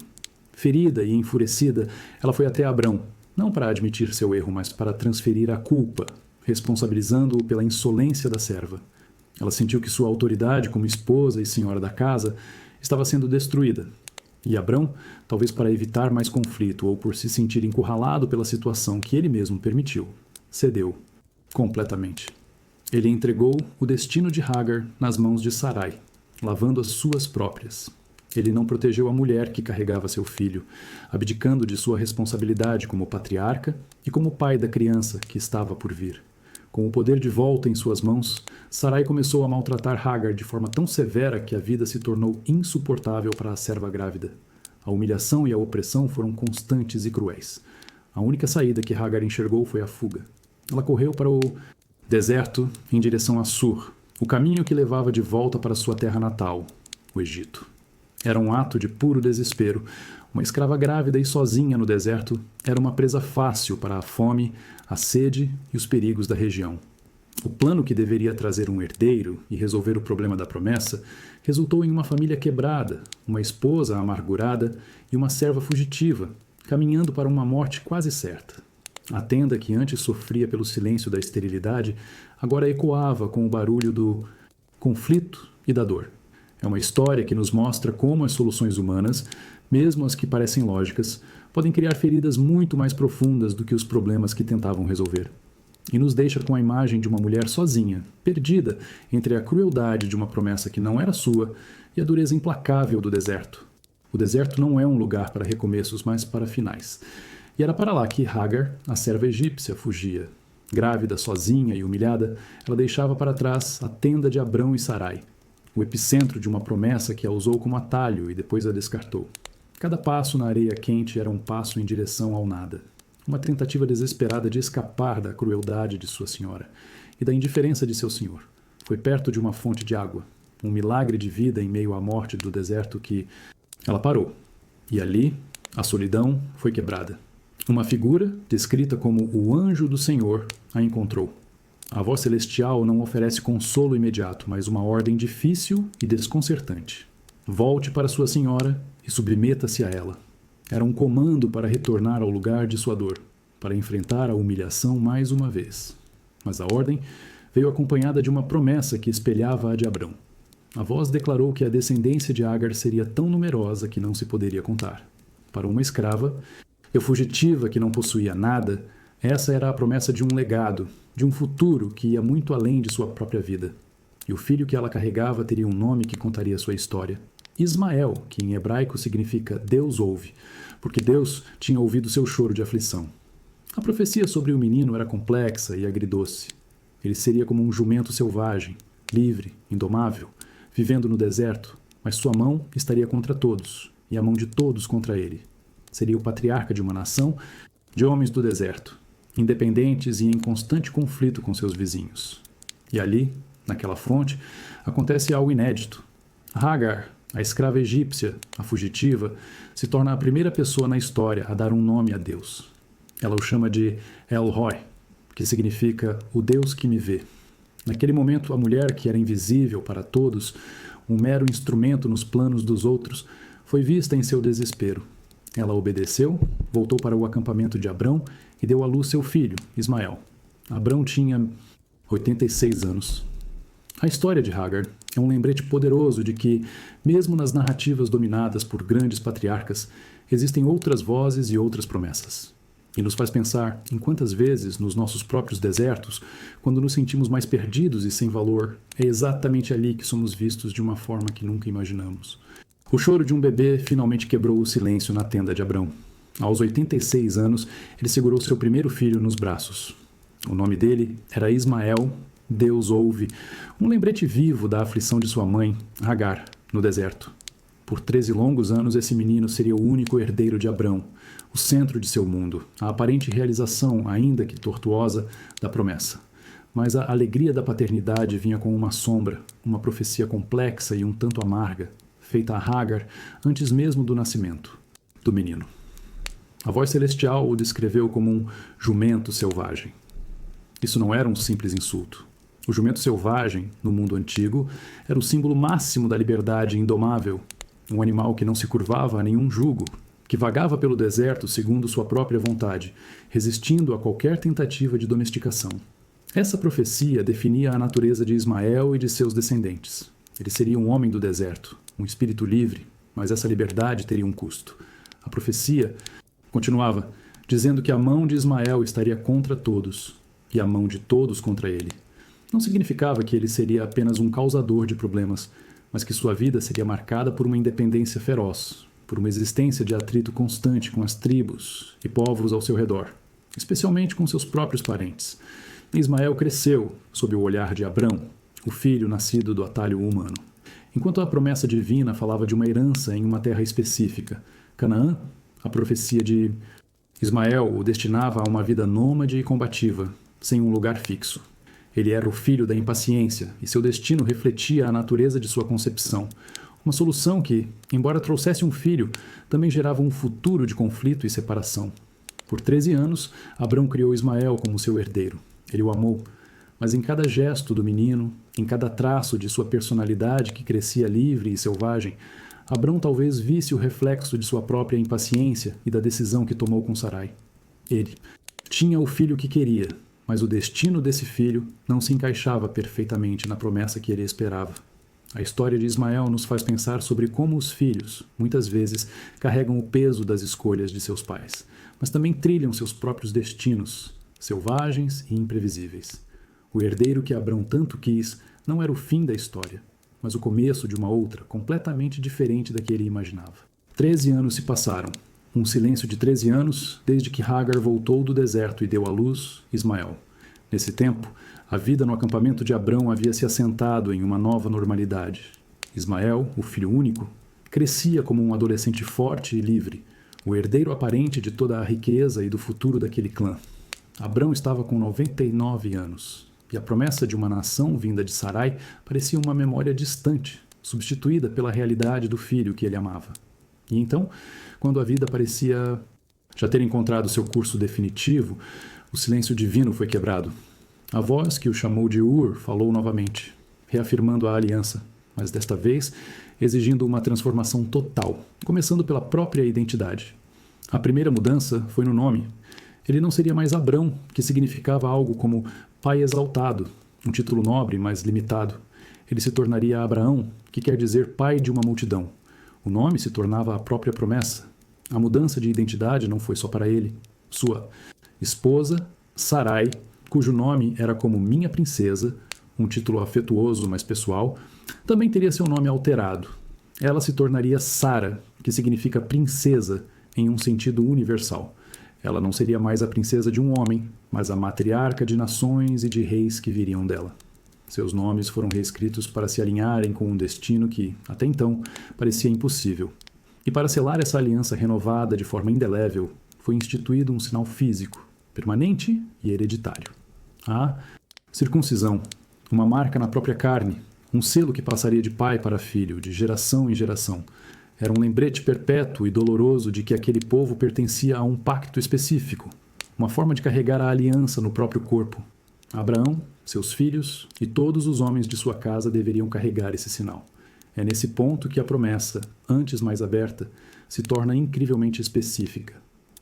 Ferida e enfurecida, ela foi até Abrão, não para admitir seu erro, mas para transferir a culpa, responsabilizando-o pela insolência da serva. Ela sentiu que sua autoridade como esposa e senhora da casa estava sendo destruída. E Abrão, talvez para evitar mais conflito ou por se sentir encurralado pela situação que ele mesmo permitiu, cedeu completamente. Ele entregou o destino de Hagar nas mãos de Sarai, lavando as suas próprias. Ele não protegeu a mulher que carregava seu filho, abdicando de sua responsabilidade como patriarca e como pai da criança que estava por vir. Com o poder de volta em suas mãos, Sarai começou a maltratar Hagar de forma tão severa que a vida se tornou insuportável para a serva grávida. A humilhação e a opressão foram constantes e cruéis. A única saída que Hagar enxergou foi a fuga. Ela correu para o deserto em direção a Sur, o caminho que levava de volta para sua terra natal, o Egito. Era um ato de puro desespero. Uma escrava grávida e sozinha no deserto era uma presa fácil para a fome, a sede e os perigos da região. O plano que deveria trazer um herdeiro e resolver o problema da promessa resultou em uma família quebrada, uma esposa amargurada e uma serva fugitiva, caminhando para uma morte quase certa. A tenda que antes sofria pelo silêncio da esterilidade agora ecoava com o barulho do conflito e da dor. É uma história que nos mostra como as soluções humanas, mesmo as que parecem lógicas, podem criar feridas muito mais profundas do que os problemas que tentavam resolver. E nos deixa com a imagem de uma mulher sozinha, perdida entre a crueldade de uma promessa que não era sua e a dureza implacável do deserto. O deserto não é um lugar para recomeços, mas para finais. E era para lá que Hagar, a serva egípcia, fugia. Grávida, sozinha e humilhada, ela deixava para trás a tenda de Abrão e Sarai, o epicentro de uma promessa que a usou como atalho e depois a descartou. Cada passo na areia quente era um passo em direção ao nada. Uma tentativa desesperada de escapar da crueldade de sua senhora e da indiferença de seu senhor. Foi perto de uma fonte de água, um milagre de vida em meio à morte do deserto que ela parou. E ali, a solidão foi quebrada. Uma figura, descrita como o anjo do Senhor, a encontrou. A voz celestial não oferece consolo imediato, mas uma ordem difícil e desconcertante. Volte para sua senhora e submeta-se a ela. Era um comando para retornar ao lugar de sua dor, para enfrentar a humilhação mais uma vez. Mas a ordem veio acompanhada de uma promessa que espelhava a de Abrão. A voz declarou que a descendência de Agar seria tão numerosa que não se poderia contar. Para uma escrava, e fugitiva que não possuía nada, essa era a promessa de um legado, de um futuro que ia muito além de sua própria vida. E o filho que ela carregava teria um nome que contaria sua história. Ismael, que em hebraico significa Deus ouve, porque Deus tinha ouvido seu choro de aflição. A profecia sobre o menino era complexa e agridoce. Ele seria como um jumento selvagem, livre, indomável, vivendo no deserto, mas sua mão estaria contra todos, e a mão de todos contra ele. Seria o patriarca de uma nação de homens do deserto, independentes e em constante conflito com seus vizinhos. E ali, naquela fonte, acontece algo inédito. Hagar, a escrava egípcia, a fugitiva, se torna a primeira pessoa na história a dar um nome a Deus. Ela o chama de El-Roi, que significa o Deus que me vê. Naquele momento, a mulher que era invisível para todos, um mero instrumento nos planos dos outros, foi vista em seu desespero. Ela obedeceu, voltou para o acampamento de Abrão e deu à luz seu filho, Ismael. Abrão tinha 86 anos. A história de Hagar é um lembrete poderoso de que, mesmo nas narrativas dominadas por grandes patriarcas, existem outras vozes e outras promessas. E nos faz pensar em quantas vezes, nos nossos próprios desertos, quando nos sentimos mais perdidos e sem valor, é exatamente ali que somos vistos de uma forma que nunca imaginamos. O choro de um bebê finalmente quebrou o silêncio na tenda de Abrão. Aos 86 anos, ele segurou seu primeiro filho nos braços. O nome dele era Ismael, Deus ouve, um lembrete vivo da aflição de sua mãe, Hagar, no deserto. Por 13 longos anos, esse menino seria o único herdeiro de Abrão, o centro de seu mundo, a aparente realização, ainda que tortuosa, da promessa. Mas a alegria da paternidade vinha com uma sombra, uma profecia complexa e um tanto amarga, feita a Hagar antes mesmo do nascimento do menino. A voz celestial o descreveu como um jumento selvagem. Isso não era um simples insulto. O jumento selvagem, no mundo antigo, era o símbolo máximo da liberdade indomável, um animal que não se curvava a nenhum jugo, que vagava pelo deserto segundo sua própria vontade, resistindo a qualquer tentativa de domesticação. Essa profecia definia a natureza de Ismael e de seus descendentes. Ele seria um homem do deserto, um espírito livre, mas essa liberdade teria um custo. A profecia continuava, dizendo que a mão de Ismael estaria contra todos, e a mão de todos contra ele. Não significava que ele seria apenas um causador de problemas, mas que sua vida seria marcada por uma independência feroz, por uma existência de atrito constante com as tribos e povos ao seu redor, especialmente com seus próprios parentes. Ismael cresceu sob o olhar de Abrão, o filho nascido do atalho humano. Enquanto a promessa divina falava de uma herança em uma terra específica, Canaã, a profecia de Ismael o destinava a uma vida nômade e combativa, sem um lugar fixo. Ele era o filho da impaciência, e seu destino refletia a natureza de sua concepção. Uma solução que, embora trouxesse um filho, também gerava um futuro de conflito e separação. Por 13 anos, Abrão criou Ismael como seu herdeiro. Ele o amou, mas em cada gesto do menino, em cada traço de sua personalidade que crescia livre e selvagem, Abrão talvez visse o reflexo de sua própria impaciência e da decisão que tomou com Sarai. Ele tinha o filho que queria, mas o destino desse filho não se encaixava perfeitamente na promessa que ele esperava. A história de Ismael nos faz pensar sobre como os filhos, muitas vezes, carregam o peso das escolhas de seus pais, mas também trilham seus próprios destinos, selvagens e imprevisíveis. O herdeiro que Abrão tanto quis não era o fim da história, mas o começo de uma outra, completamente diferente da que ele imaginava. 13 anos se passaram. Um silêncio de 13 anos, desde que Hagar voltou do deserto e deu à luz Ismael. Nesse tempo, a vida no acampamento de Abrão havia se assentado em uma nova normalidade. Ismael, o filho único, crescia como um adolescente forte e livre, o herdeiro aparente de toda a riqueza e do futuro daquele clã. Abrão estava com 99 anos, e a promessa de uma nação vinda de Sarai parecia uma memória distante, substituída pela realidade do filho que ele amava. E então, quando a vida parecia já ter encontrado seu curso definitivo, o silêncio divino foi quebrado. A voz que o chamou de Ur falou novamente, reafirmando a aliança, mas desta vez exigindo uma transformação total, começando pela própria identidade. A primeira mudança foi no nome. Ele não seria mais Abrão, que significava algo como pai exaltado, um título nobre, mas limitado. Ele se tornaria Abraão, que quer dizer pai de uma multidão. O nome se tornava a própria promessa. A mudança de identidade não foi só para ele. Sua esposa, Sarai, cujo nome era como Minha Princesa, um título afetuoso, mas pessoal, também teria seu nome alterado. Ela se tornaria Sara, que significa princesa em um sentido universal. Ela não seria mais a princesa de um homem, mas a matriarca de nações e de reis que viriam dela. Seus nomes foram reescritos para se alinharem com um destino que, até então, parecia impossível. E para selar essa aliança renovada de forma indelével, foi instituído um sinal físico, permanente e hereditário. A circuncisão, uma marca na própria carne, um selo que passaria de pai para filho, de geração em geração. Era um lembrete perpétuo e doloroso de que aquele povo pertencia a um pacto específico, uma forma de carregar a aliança no próprio corpo. Abraão, seus filhos e todos os homens de sua casa deveriam carregar esse sinal. É nesse ponto que a promessa, antes mais aberta, se torna incrivelmente específica.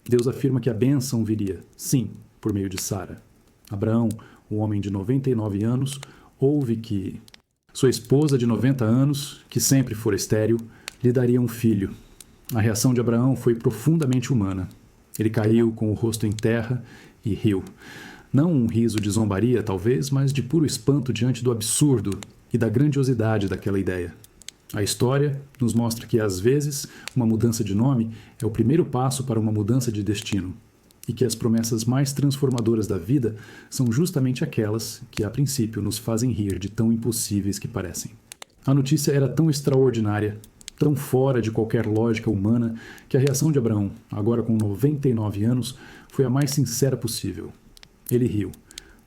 Deus afirma que a bênção viria, sim, por meio de Sara. Abraão, o homem de 99 anos, ouve que sua esposa de 90 anos, que sempre fora estéril, lhe daria um filho. A reação de Abraão foi profundamente humana. Ele caiu com o rosto em terra e riu. Não um riso de zombaria, talvez, mas de puro espanto diante do absurdo e da grandiosidade daquela ideia. A história nos mostra que, às vezes, uma mudança de nome é o primeiro passo para uma mudança de destino, e que as promessas mais transformadoras da vida são justamente aquelas que, a princípio, nos fazem rir de tão impossíveis que parecem. A notícia era tão extraordinária, tão fora de qualquer lógica humana, que a reação de Abraão, agora com 99 anos, foi a mais sincera possível. Ele riu.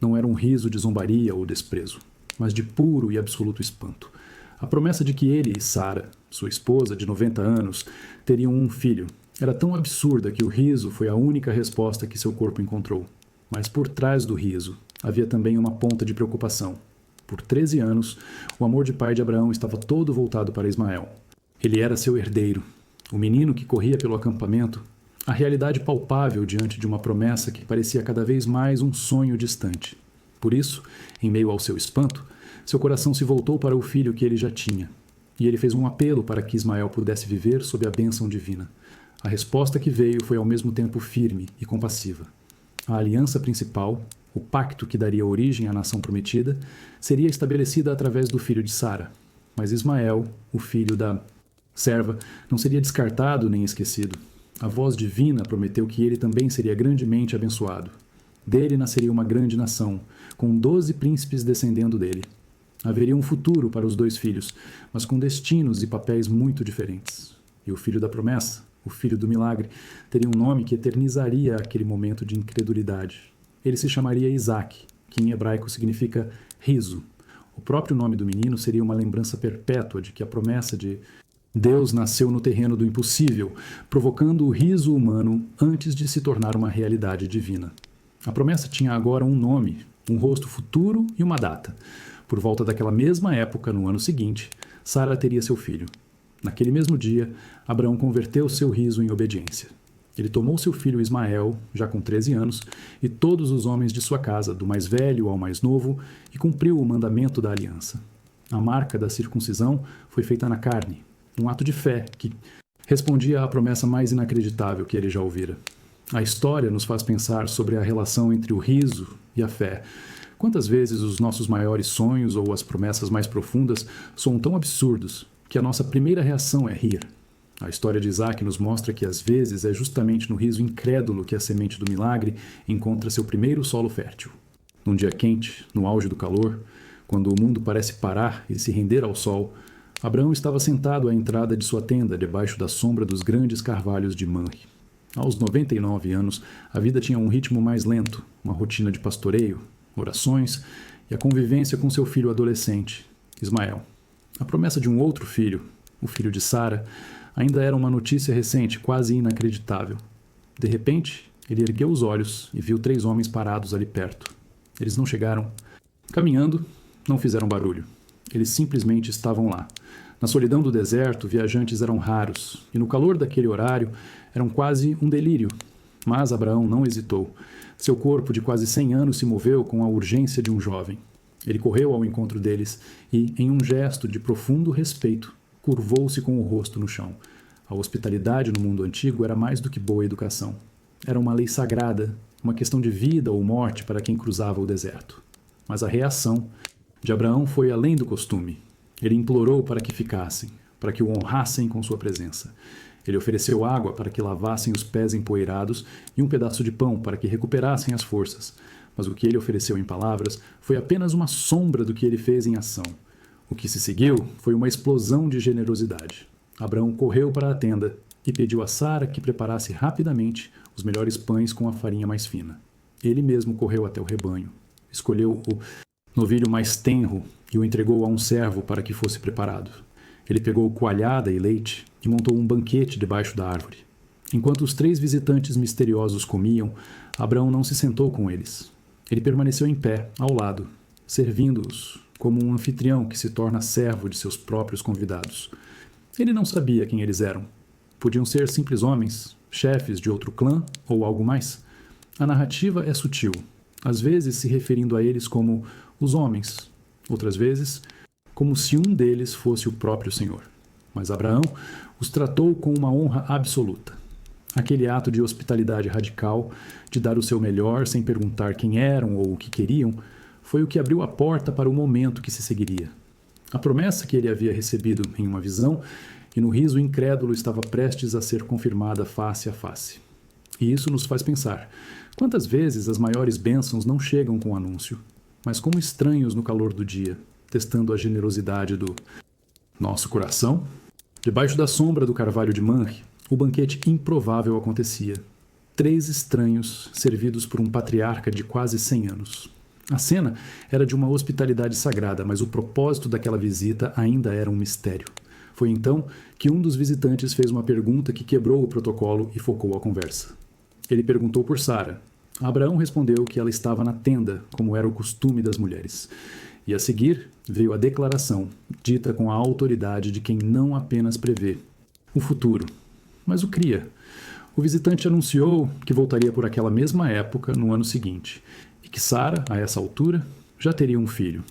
Não era um riso de zombaria ou desprezo, mas de puro e absoluto espanto. A promessa de que ele e Sara, sua esposa de 90 anos, teriam um filho era tão absurda que o riso foi a única resposta que seu corpo encontrou. Mas por trás do riso havia também uma ponta de preocupação. Por 13 anos, o amor de pai de Abraão estava todo voltado para Ismael. Ele era seu herdeiro. O menino que corria pelo acampamento, a realidade palpável diante de uma promessa que parecia cada vez mais um sonho distante. Por isso, em meio ao seu espanto, seu coração se voltou para o filho que ele já tinha, e ele fez um apelo para que Ismael pudesse viver sob a bênção divina. A resposta que veio foi ao mesmo tempo firme e compassiva. A aliança principal, o pacto que daria origem à nação prometida, seria estabelecida através do filho de Sara. Mas Ismael, o filho da serva, não seria descartado nem esquecido. A voz divina prometeu que ele também seria grandemente abençoado. Dele nasceria uma grande nação, com 12 príncipes descendendo dele. Haveria um futuro para os dois filhos, mas com destinos e papéis muito diferentes. E o filho da promessa, o filho do milagre, teria um nome que eternizaria aquele momento de incredulidade. Ele se chamaria Isaac, que em hebraico significa riso. O próprio nome do menino seria uma lembrança perpétua de que a promessa de Deus nasceu no terreno do impossível, provocando o riso humano antes de se tornar uma realidade divina. A promessa tinha agora um nome, um rosto futuro e uma data. Por volta daquela mesma época, no ano seguinte, Sara teria seu filho. Naquele mesmo dia, Abraão converteu seu riso em obediência. Ele tomou seu filho Ismael, já com 13 anos, e todos os homens de sua casa, do mais velho ao mais novo, e cumpriu o mandamento da aliança. A marca da circuncisão foi feita na carne, um ato de fé que respondia à promessa mais inacreditável que ele já ouvira. A história nos faz pensar sobre a relação entre o riso e a fé. Quantas vezes os nossos maiores sonhos ou as promessas mais profundas são tão absurdos que a nossa primeira reação é rir. A história de Isaac nos mostra que às vezes é justamente no riso incrédulo que a semente do milagre encontra seu primeiro solo fértil. Num dia quente, no auge do calor, quando o mundo parece parar e se render ao sol, Abraão estava sentado à entrada de sua tenda debaixo da sombra dos grandes carvalhos de Mamre. Aos 99 anos, a vida tinha um ritmo mais lento, uma rotina de pastoreio, orações e a convivência com seu filho adolescente, Ismael. A promessa de um outro filho, o filho de Sara, ainda era uma notícia recente, quase inacreditável. De repente, ele ergueu os olhos e viu 3 homens parados ali perto. Eles não chegaram caminhando, não fizeram barulho. Eles simplesmente estavam lá. Na solidão do deserto, viajantes eram raros, e no calor daquele horário, eram quase um delírio. Mas Abraão não hesitou. Seu corpo de quase 100 anos se moveu com a urgência de um jovem. Ele correu ao encontro deles e, em um gesto de profundo respeito, curvou-se com o rosto no chão. A hospitalidade no mundo antigo era mais do que boa educação. Era uma lei sagrada, uma questão de vida ou morte para quem cruzava o deserto. Mas a reação de Abraão foi além do costume. Ele implorou para que ficassem, para que o honrassem com sua presença. Ele ofereceu água para que lavassem os pés empoeirados e um pedaço de pão para que recuperassem as forças. Mas o que ele ofereceu em palavras foi apenas uma sombra do que ele fez em ação. O que se seguiu foi uma explosão de generosidade. Abraão correu para a tenda e pediu a Sara que preparasse rapidamente os melhores pães com a farinha mais fina. Ele mesmo correu até o rebanho, escolheu o novilho mais tenro e o entregou a um servo para que fosse preparado. Ele pegou coalhada e leite e montou um banquete debaixo da árvore. Enquanto os 3 visitantes misteriosos comiam, Abraão não se sentou com eles. Ele permaneceu em pé, ao lado, servindo-os, como um anfitrião que se torna servo de seus próprios convidados. Ele não sabia quem eles eram. Podiam ser simples homens, chefes de outro clã ou algo mais. A narrativa é sutil, às vezes se referindo a eles como os homens, outras vezes como se um deles fosse o próprio Senhor. Mas Abraão os tratou com uma honra absoluta. Aquele ato de hospitalidade radical, de dar o seu melhor sem perguntar quem eram ou o que queriam, foi o que abriu a porta para o momento que se seguiria. A promessa que ele havia recebido em uma visão e no riso incrédulo estava prestes a ser confirmada face a face. E isso nos faz pensar, quantas vezes as maiores bênçãos não chegam com anúncio, mas como estranhos no calor do dia, testando a generosidade do nosso coração? Debaixo da sombra do carvalho de Mamre, o banquete improvável acontecia. 3 estranhos servidos por um patriarca de quase 100 anos. A cena era de uma hospitalidade sagrada, mas o propósito daquela visita ainda era um mistério. Foi então que um dos visitantes fez uma pergunta que quebrou o protocolo e focou a conversa. Ele perguntou por Sara. Abraão respondeu que ela estava na tenda, como era o costume das mulheres. E a seguir veio a declaração, dita com a autoridade de quem não apenas prevê o futuro, mas o cria. O visitante anunciou que voltaria por aquela mesma época no ano seguinte, e que Sara, a essa altura, já teria um filho.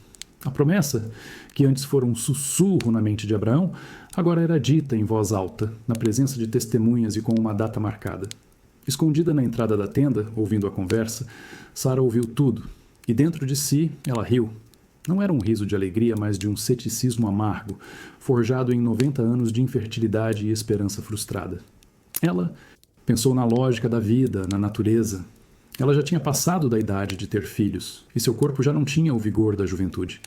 A promessa, que antes fora um sussurro na mente de Abraão, agora era dita em voz alta, na presença de testemunhas e com uma data marcada. Escondida na entrada da tenda, ouvindo a conversa, Sara ouviu tudo, e dentro de si ela riu. Não era um riso de alegria, mas de um ceticismo amargo, forjado em 90 anos de infertilidade e esperança frustrada. Ela pensou na lógica da vida, na natureza. Ela já tinha passado da idade de ter filhos, e seu corpo já não tinha o vigor da juventude.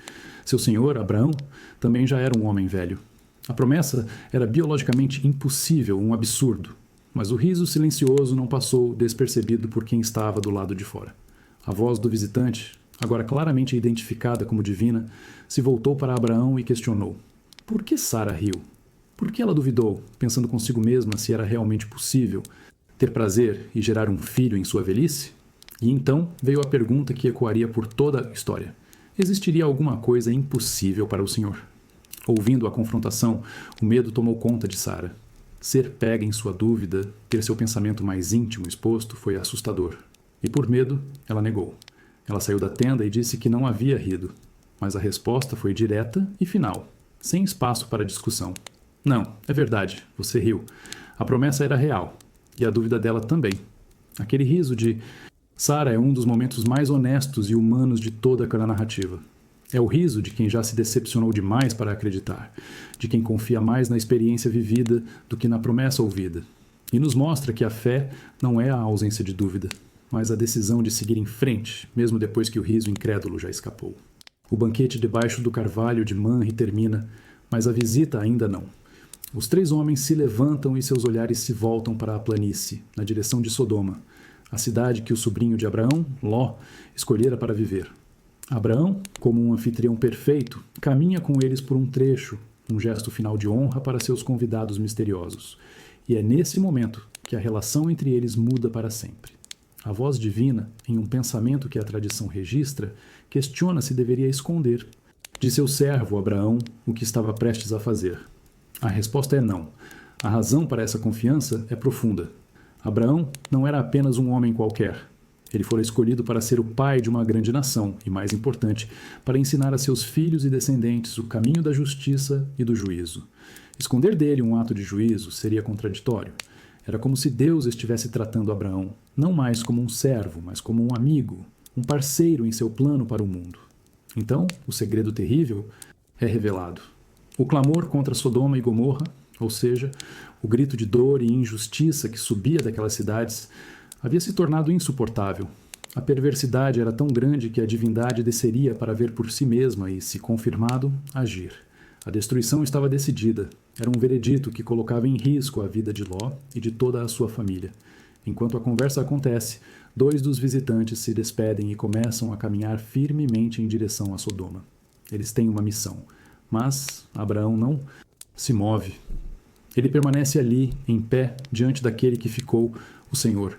Seu senhor, Abraão, também já era um homem velho. A promessa era biologicamente impossível, um absurdo, mas o riso silencioso não passou despercebido por quem estava do lado de fora. A voz do visitante, agora claramente identificada como divina, se voltou para Abraão e questionou: por que Sara riu? Por que ela duvidou, pensando consigo mesma se era realmente possível ter prazer e gerar um filho em sua velhice? E então veio a pergunta que ecoaria por toda a história: existiria alguma coisa impossível para o Senhor? Ouvindo a confrontação, o medo tomou conta de Sara. Ser pega em sua dúvida, ter seu pensamento mais íntimo exposto, foi assustador. E por medo, ela negou. Ela saiu da tenda e disse que não havia rido. Mas a resposta foi direta e final, sem espaço para discussão. Não, é verdade, você riu. A promessa era real, e a dúvida dela também. Aquele riso de Sara é um dos momentos mais honestos e humanos de toda aquela narrativa. É o riso de quem já se decepcionou demais para acreditar, de quem confia mais na experiência vivida do que na promessa ouvida. E nos mostra que a fé não é a ausência de dúvida, mas a decisão de seguir em frente, mesmo depois que o riso incrédulo já escapou. O banquete debaixo do carvalho de Manre termina, mas a visita ainda não. Os 3 homens se levantam e seus olhares se voltam para a planície, na direção de Sodoma, a cidade que o sobrinho de Abraão, Ló, escolhera para viver. Abraão, como um anfitrião perfeito, caminha com eles por um trecho, um gesto final de honra para seus convidados misteriosos. E é nesse momento que a relação entre eles muda para sempre. A voz divina, em um pensamento que a tradição registra, questiona se deveria esconder de seu servo Abraão o que estava prestes a fazer. A resposta é não. A razão para essa confiança é profunda. Abraão não era apenas um homem qualquer. Ele fora escolhido para ser o pai de uma grande nação e, mais importante, para ensinar a seus filhos e descendentes o caminho da justiça e do juízo. Esconder dele um ato de juízo seria contraditório. Era como se Deus estivesse tratando Abraão não mais como um servo, mas como um amigo, um parceiro em seu plano para o mundo. Então, o segredo terrível é revelado. O clamor contra Sodoma e Gomorra, ou seja, o grito de dor e injustiça que subia daquelas cidades, havia se tornado insuportável. A perversidade era tão grande que a divindade desceria para ver por si mesma e, se confirmado, agir. A destruição estava decidida. Era um veredito que colocava em risco a vida de Ló e de toda a sua família. Enquanto a conversa acontece, 2 dos visitantes se despedem e começam a caminhar firmemente em direção a Sodoma. Eles têm uma missão, mas Abraão não se move. Ele permanece ali, em pé, diante daquele que ficou, o Senhor.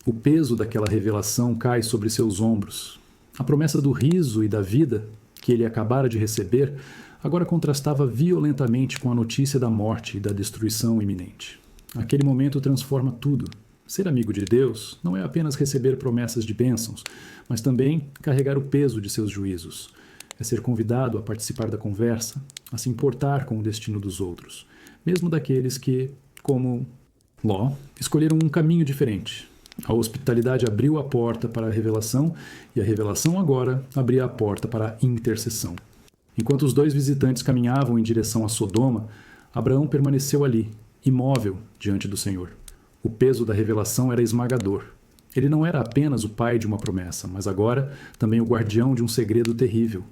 O peso daquela revelação cai sobre seus ombros. A promessa do riso e da vida que ele acabara de receber agora contrastava violentamente com a notícia da morte e da destruição iminente. Aquele momento transforma tudo. Ser amigo de Deus não é apenas receber promessas de bênçãos, mas também carregar o peso de seus juízos. É ser convidado a participar da conversa, a se importar com o destino dos outros, mesmo daqueles que, como Ló, escolheram um caminho diferente. A hospitalidade abriu a porta para a revelação e a revelação agora abria a porta para a intercessão. Enquanto os 2 visitantes caminhavam em direção a Sodoma, Abraão permaneceu ali, imóvel diante do Senhor. O peso da revelação era esmagador. Ele não era apenas o pai de uma promessa, mas agora também o guardião de um segredo terrível.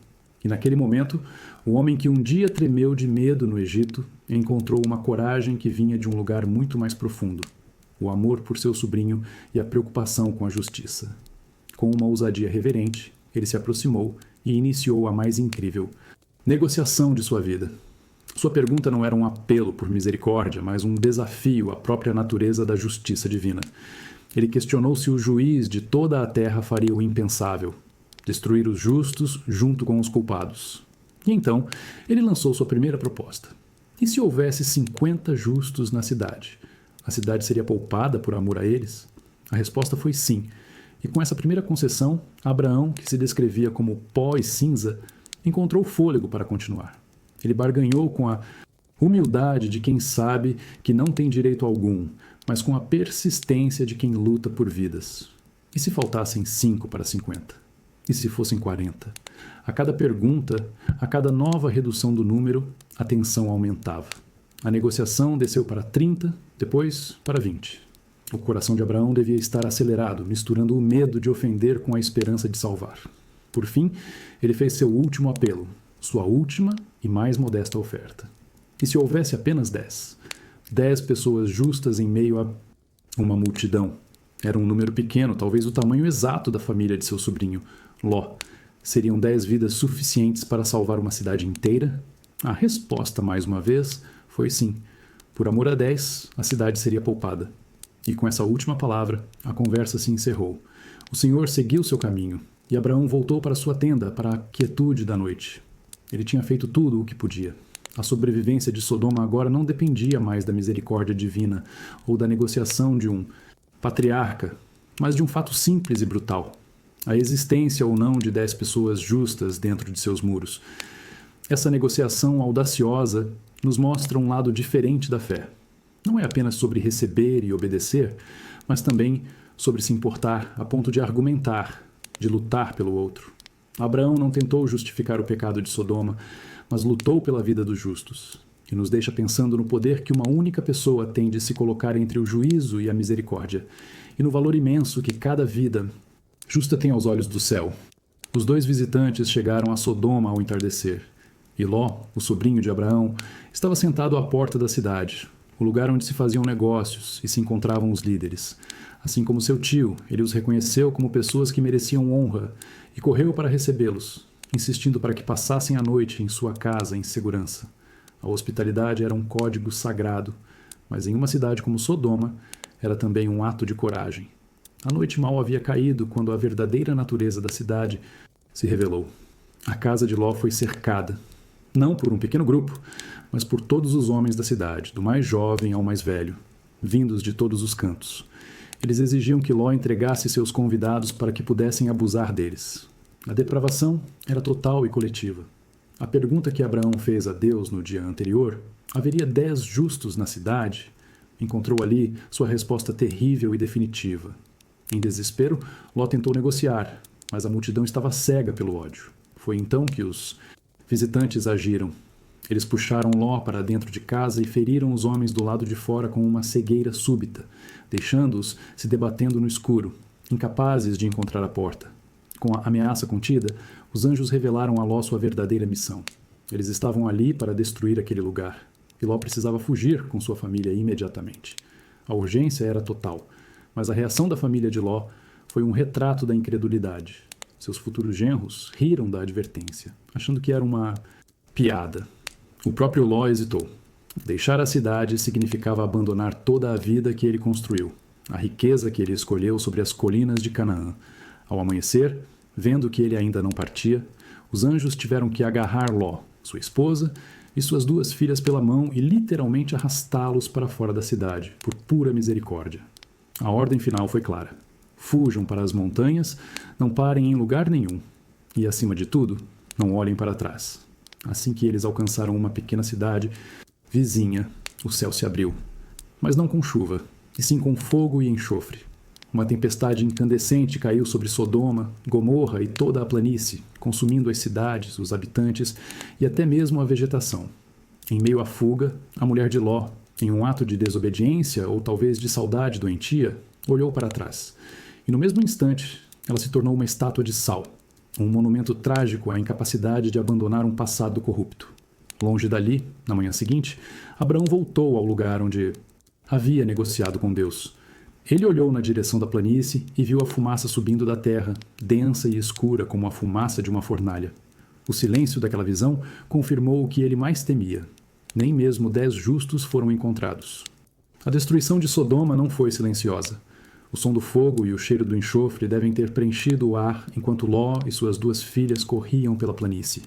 E naquele momento, o homem que um dia tremeu de medo no Egito encontrou uma coragem que vinha de um lugar muito mais profundo: o amor por seu sobrinho e a preocupação com a justiça. Com uma ousadia reverente, ele se aproximou e iniciou a mais incrível negociação de sua vida. Sua pergunta não era um apelo por misericórdia, mas um desafio à própria natureza da justiça divina. Ele questionou se o juiz de toda a terra faria o impensável: destruir os justos junto com os culpados. E então, ele lançou sua primeira proposta. E se houvesse 50 justos na cidade? A cidade seria poupada por amor a eles? A resposta foi sim. E com essa primeira concessão, Abraão, que se descrevia como pó e cinza, encontrou fôlego para continuar. Ele barganhou com a humildade de quem sabe que não tem direito algum, mas com a persistência de quem luta por vidas. E se faltassem 5 para 50? E se fossem 40? A cada pergunta, a cada nova redução do número, a tensão aumentava. A negociação desceu para 30, depois para 20. O coração de Abraão devia estar acelerado, misturando o medo de ofender com a esperança de salvar. Por fim, ele fez seu último apelo, sua última e mais modesta oferta. E se houvesse apenas 10? 10 pessoas justas em meio a uma multidão. Era um número pequeno, talvez o tamanho exato da família de seu sobrinho, Ló. Seriam 10 vidas suficientes para salvar uma cidade inteira? A resposta, mais uma vez, foi sim. Por amor a 10, a cidade seria poupada. E com essa última palavra, a conversa se encerrou. O Senhor seguiu seu caminho, e Abraão voltou para sua tenda, para a quietude da noite. Ele tinha feito tudo o que podia. A sobrevivência de Sodoma agora não dependia mais da misericórdia divina ou da negociação de um patriarca, mas de um fato simples e brutal. A existência ou não de 10 pessoas justas dentro de seus muros. Essa negociação audaciosa nos mostra um lado diferente da fé. Não é apenas sobre receber e obedecer, mas também sobre se importar a ponto de argumentar, de lutar pelo outro. Abraão não tentou justificar o pecado de Sodoma, mas lutou pela vida dos justos, e nos deixa pensando no poder que uma única pessoa tem de se colocar entre o juízo e a misericórdia, e no valor imenso que cada vida justa tem aos olhos do céu. Os 2 visitantes chegaram a Sodoma ao entardecer, e Ló, o sobrinho de Abraão, estava sentado à porta da cidade, o lugar onde se faziam negócios e se encontravam os líderes. Assim como seu tio, ele os reconheceu como pessoas que mereciam honra e correu para recebê-los, insistindo para que passassem a noite em sua casa em segurança. A hospitalidade era um código sagrado, mas em uma cidade como Sodoma, era também um ato de coragem. A noite mal havia caído quando a verdadeira natureza da cidade se revelou. A casa de Ló foi cercada, não por um pequeno grupo, mas por todos os homens da cidade, do mais jovem ao mais velho, vindos de todos os cantos. Eles exigiam que Ló entregasse seus convidados para que pudessem abusar deles. A depravação era total e coletiva. A pergunta que Abraão fez a Deus no dia anterior, haveria 10 justos na cidade? Encontrou ali sua resposta terrível e definitiva. Em desespero, Ló tentou negociar, mas a multidão estava cega pelo ódio. Foi então que os visitantes agiram. Eles puxaram Ló para dentro de casa e feriram os homens do lado de fora com uma cegueira súbita, deixando-os se debatendo no escuro, incapazes de encontrar a porta. Com a ameaça contida, os anjos revelaram a Ló sua verdadeira missão. Eles estavam ali para destruir aquele lugar, e Ló precisava fugir com sua família imediatamente. A urgência era total, mas a reação da família de Ló foi um retrato da incredulidade. Seus futuros genros riram da advertência, achando que era uma piada. O próprio Ló hesitou. Deixar a cidade significava abandonar toda a vida que ele construiu, a riqueza que ele escolheu sobre as colinas de Canaã. Ao amanhecer, vendo que ele ainda não partia, os anjos tiveram que agarrar Ló, sua esposa e suas 2 filhas pela mão e literalmente arrastá-los para fora da cidade, por pura misericórdia. A ordem final foi clara. Fujam para as montanhas, não parem em lugar nenhum. E, acima de tudo, não olhem para trás. Assim que eles alcançaram uma pequena cidade vizinha, o céu se abriu. Mas não com chuva, e sim com fogo e enxofre. Uma tempestade incandescente caiu sobre Sodoma, Gomorra e toda a planície, consumindo as cidades, os habitantes e até mesmo a vegetação. Em meio à fuga, a mulher de Ló, em um ato de desobediência ou talvez de saudade doentia, olhou para trás. E no mesmo instante, ela se tornou uma estátua de sal, um monumento trágico à incapacidade de abandonar um passado corrupto. Longe dali, na manhã seguinte, Abraão voltou ao lugar onde havia negociado com Deus. Ele olhou na direção da planície e viu a fumaça subindo da terra, densa e escura como a fumaça de uma fornalha. O silêncio daquela visão confirmou o que ele mais temia. Nem mesmo 10 justos foram encontrados. A destruição de Sodoma não foi silenciosa. O som do fogo e o cheiro do enxofre devem ter preenchido o ar enquanto Ló e suas 2 filhas corriam pela planície.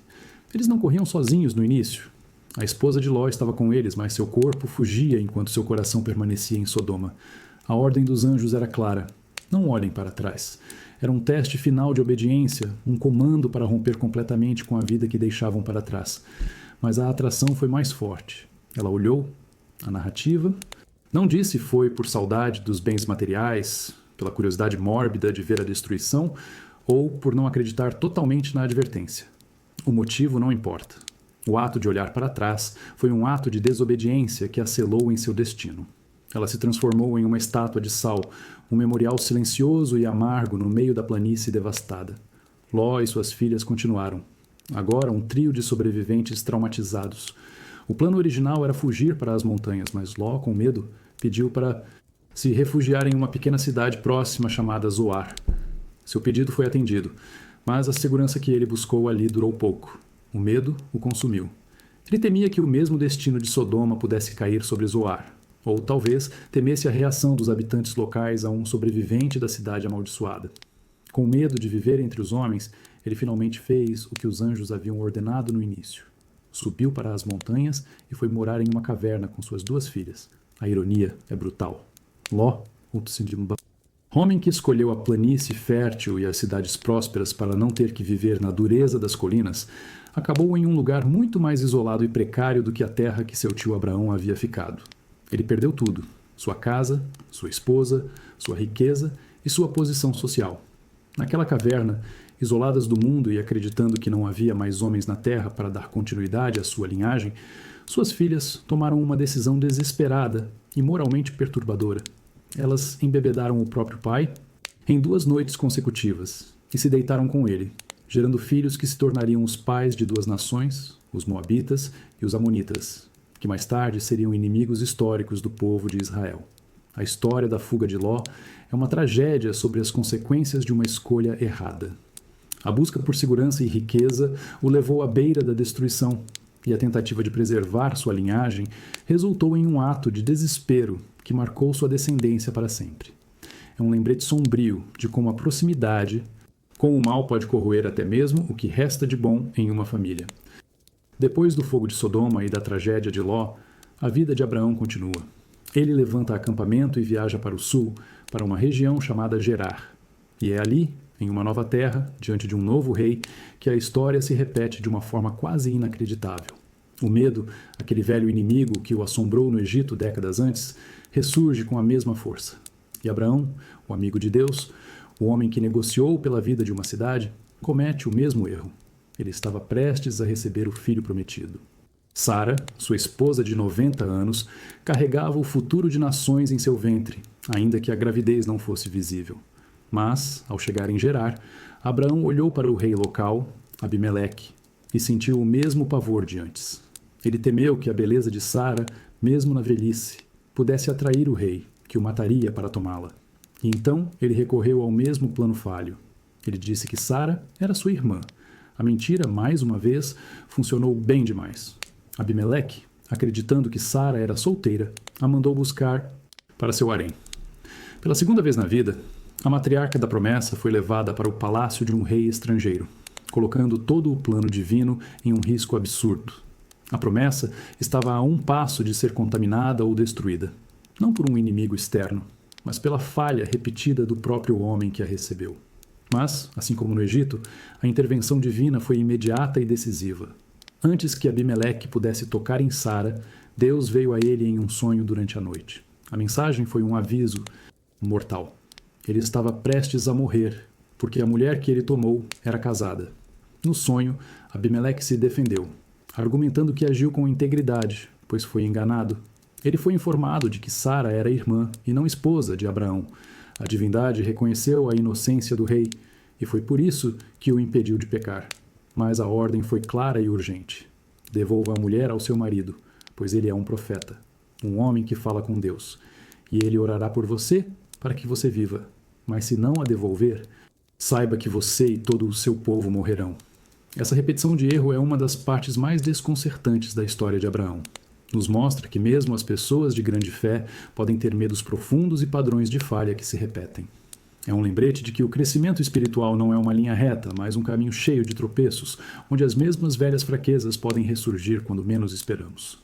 Eles não corriam sozinhos no início. A esposa de Ló estava com eles, mas seu corpo fugia enquanto seu coração permanecia em Sodoma. A ordem dos anjos era clara: não olhem para trás. Era um teste final de obediência, um comando para romper completamente com a vida que deixavam para trás. Mas a atração foi mais forte. Ela olhou a narrativa. Não disse foi por saudade dos bens materiais, pela curiosidade mórbida de ver a destruição, ou por não acreditar totalmente na advertência. O motivo não importa. O ato de olhar para trás foi um ato de desobediência que a selou em seu destino. Ela se transformou em uma estátua de sal, um memorial silencioso e amargo no meio da planície devastada. Ló e suas filhas continuaram. Agora um trio de sobreviventes traumatizados. O plano original era fugir para as montanhas, mas Ló, com medo, pediu para se refugiar em uma pequena cidade próxima chamada Zoar. Seu pedido foi atendido, mas a segurança que ele buscou ali durou pouco. O medo o consumiu. Ele temia que o mesmo destino de Sodoma pudesse cair sobre Zoar, ou talvez temesse a reação dos habitantes locais a um sobrevivente da cidade amaldiçoada. Com medo de viver entre os homens, ele finalmente fez o que os anjos haviam ordenado no início. Subiu para as montanhas e foi morar em uma caverna com suas 2 filhas. A ironia é brutal. Ló, homem que escolheu a planície fértil e as cidades prósperas para não ter que viver na dureza das colinas, acabou em um lugar muito mais isolado e precário do que a terra que seu tio Abraão havia ficado. Ele perdeu tudo: sua casa, sua esposa, sua riqueza e sua posição social. Naquela caverna, isoladas do mundo e acreditando que não havia mais homens na terra para dar continuidade à sua linhagem, suas filhas tomaram uma decisão desesperada e moralmente perturbadora. Elas embebedaram o próprio pai em 2 noites consecutivas e se deitaram com ele, gerando filhos que se tornariam os pais de 2 nações, os Moabitas e os Amonitas, que mais tarde seriam inimigos históricos do povo de Israel. A história da fuga de Ló é uma tragédia sobre as consequências de uma escolha errada. A busca por segurança e riqueza o levou à beira da destruição, e a tentativa de preservar sua linhagem resultou em um ato de desespero que marcou sua descendência para sempre. É um lembrete sombrio de como a proximidade com o mal pode corroer até mesmo o que resta de bom em uma família. Depois do fogo de Sodoma e da tragédia de Ló, a vida de Abraão continua. Ele levanta acampamento e viaja para o sul, para uma região chamada Gerar. E é ali, em uma nova terra, diante de um novo rei, que a história se repete de uma forma quase inacreditável. O medo, aquele velho inimigo que o assombrou no Egito décadas antes, ressurge com a mesma força. E Abraão, o amigo de Deus, o homem que negociou pela vida de uma cidade, comete o mesmo erro. Ele estava prestes a receber o filho prometido. Sara, sua esposa de 90 anos, carregava o futuro de nações em seu ventre, ainda que a gravidez não fosse visível. Mas, ao chegar em Gerar, Abraão olhou para o rei local, Abimeleque, e sentiu o mesmo pavor de antes. Ele temeu que a beleza de Sara, mesmo na velhice, pudesse atrair o rei, que o mataria para tomá-la. E então ele recorreu ao mesmo plano falho. Ele disse que Sara era sua irmã. A mentira, mais uma vez, funcionou bem demais. Abimeleque, acreditando que Sara era solteira, a mandou buscar para seu harém. Pela segunda vez na vida, a matriarca da promessa foi levada para o palácio de um rei estrangeiro, colocando todo o plano divino em um risco absurdo. A promessa estava a um passo de ser contaminada ou destruída, não por um inimigo externo, mas pela falha repetida do próprio homem que a recebeu. Mas, assim como no Egito, a intervenção divina foi imediata e decisiva. Antes que Abimeleque pudesse tocar em Sara, Deus veio a ele em um sonho durante a noite. A mensagem foi um aviso mortal. Ele estava prestes a morrer, porque a mulher que ele tomou era casada. No sonho, Abimeleque se defendeu, argumentando que agiu com integridade, pois foi enganado. Ele foi informado de que Sara era irmã e não esposa de Abraão. A divindade reconheceu a inocência do rei, e foi por isso que o impediu de pecar. Mas a ordem foi clara e urgente. Devolva a mulher ao seu marido, pois ele é um profeta, um homem que fala com Deus, e ele orará por você para que você viva. Mas se não a devolver, saiba que você e todo o seu povo morrerão. Essa repetição de erro é uma das partes mais desconcertantes da história de Abraão. Nos mostra que mesmo as pessoas de grande fé podem ter medos profundos e padrões de falha que se repetem. É um lembrete de que o crescimento espiritual não é uma linha reta, mas um caminho cheio de tropeços, onde as mesmas velhas fraquezas podem ressurgir quando menos esperamos.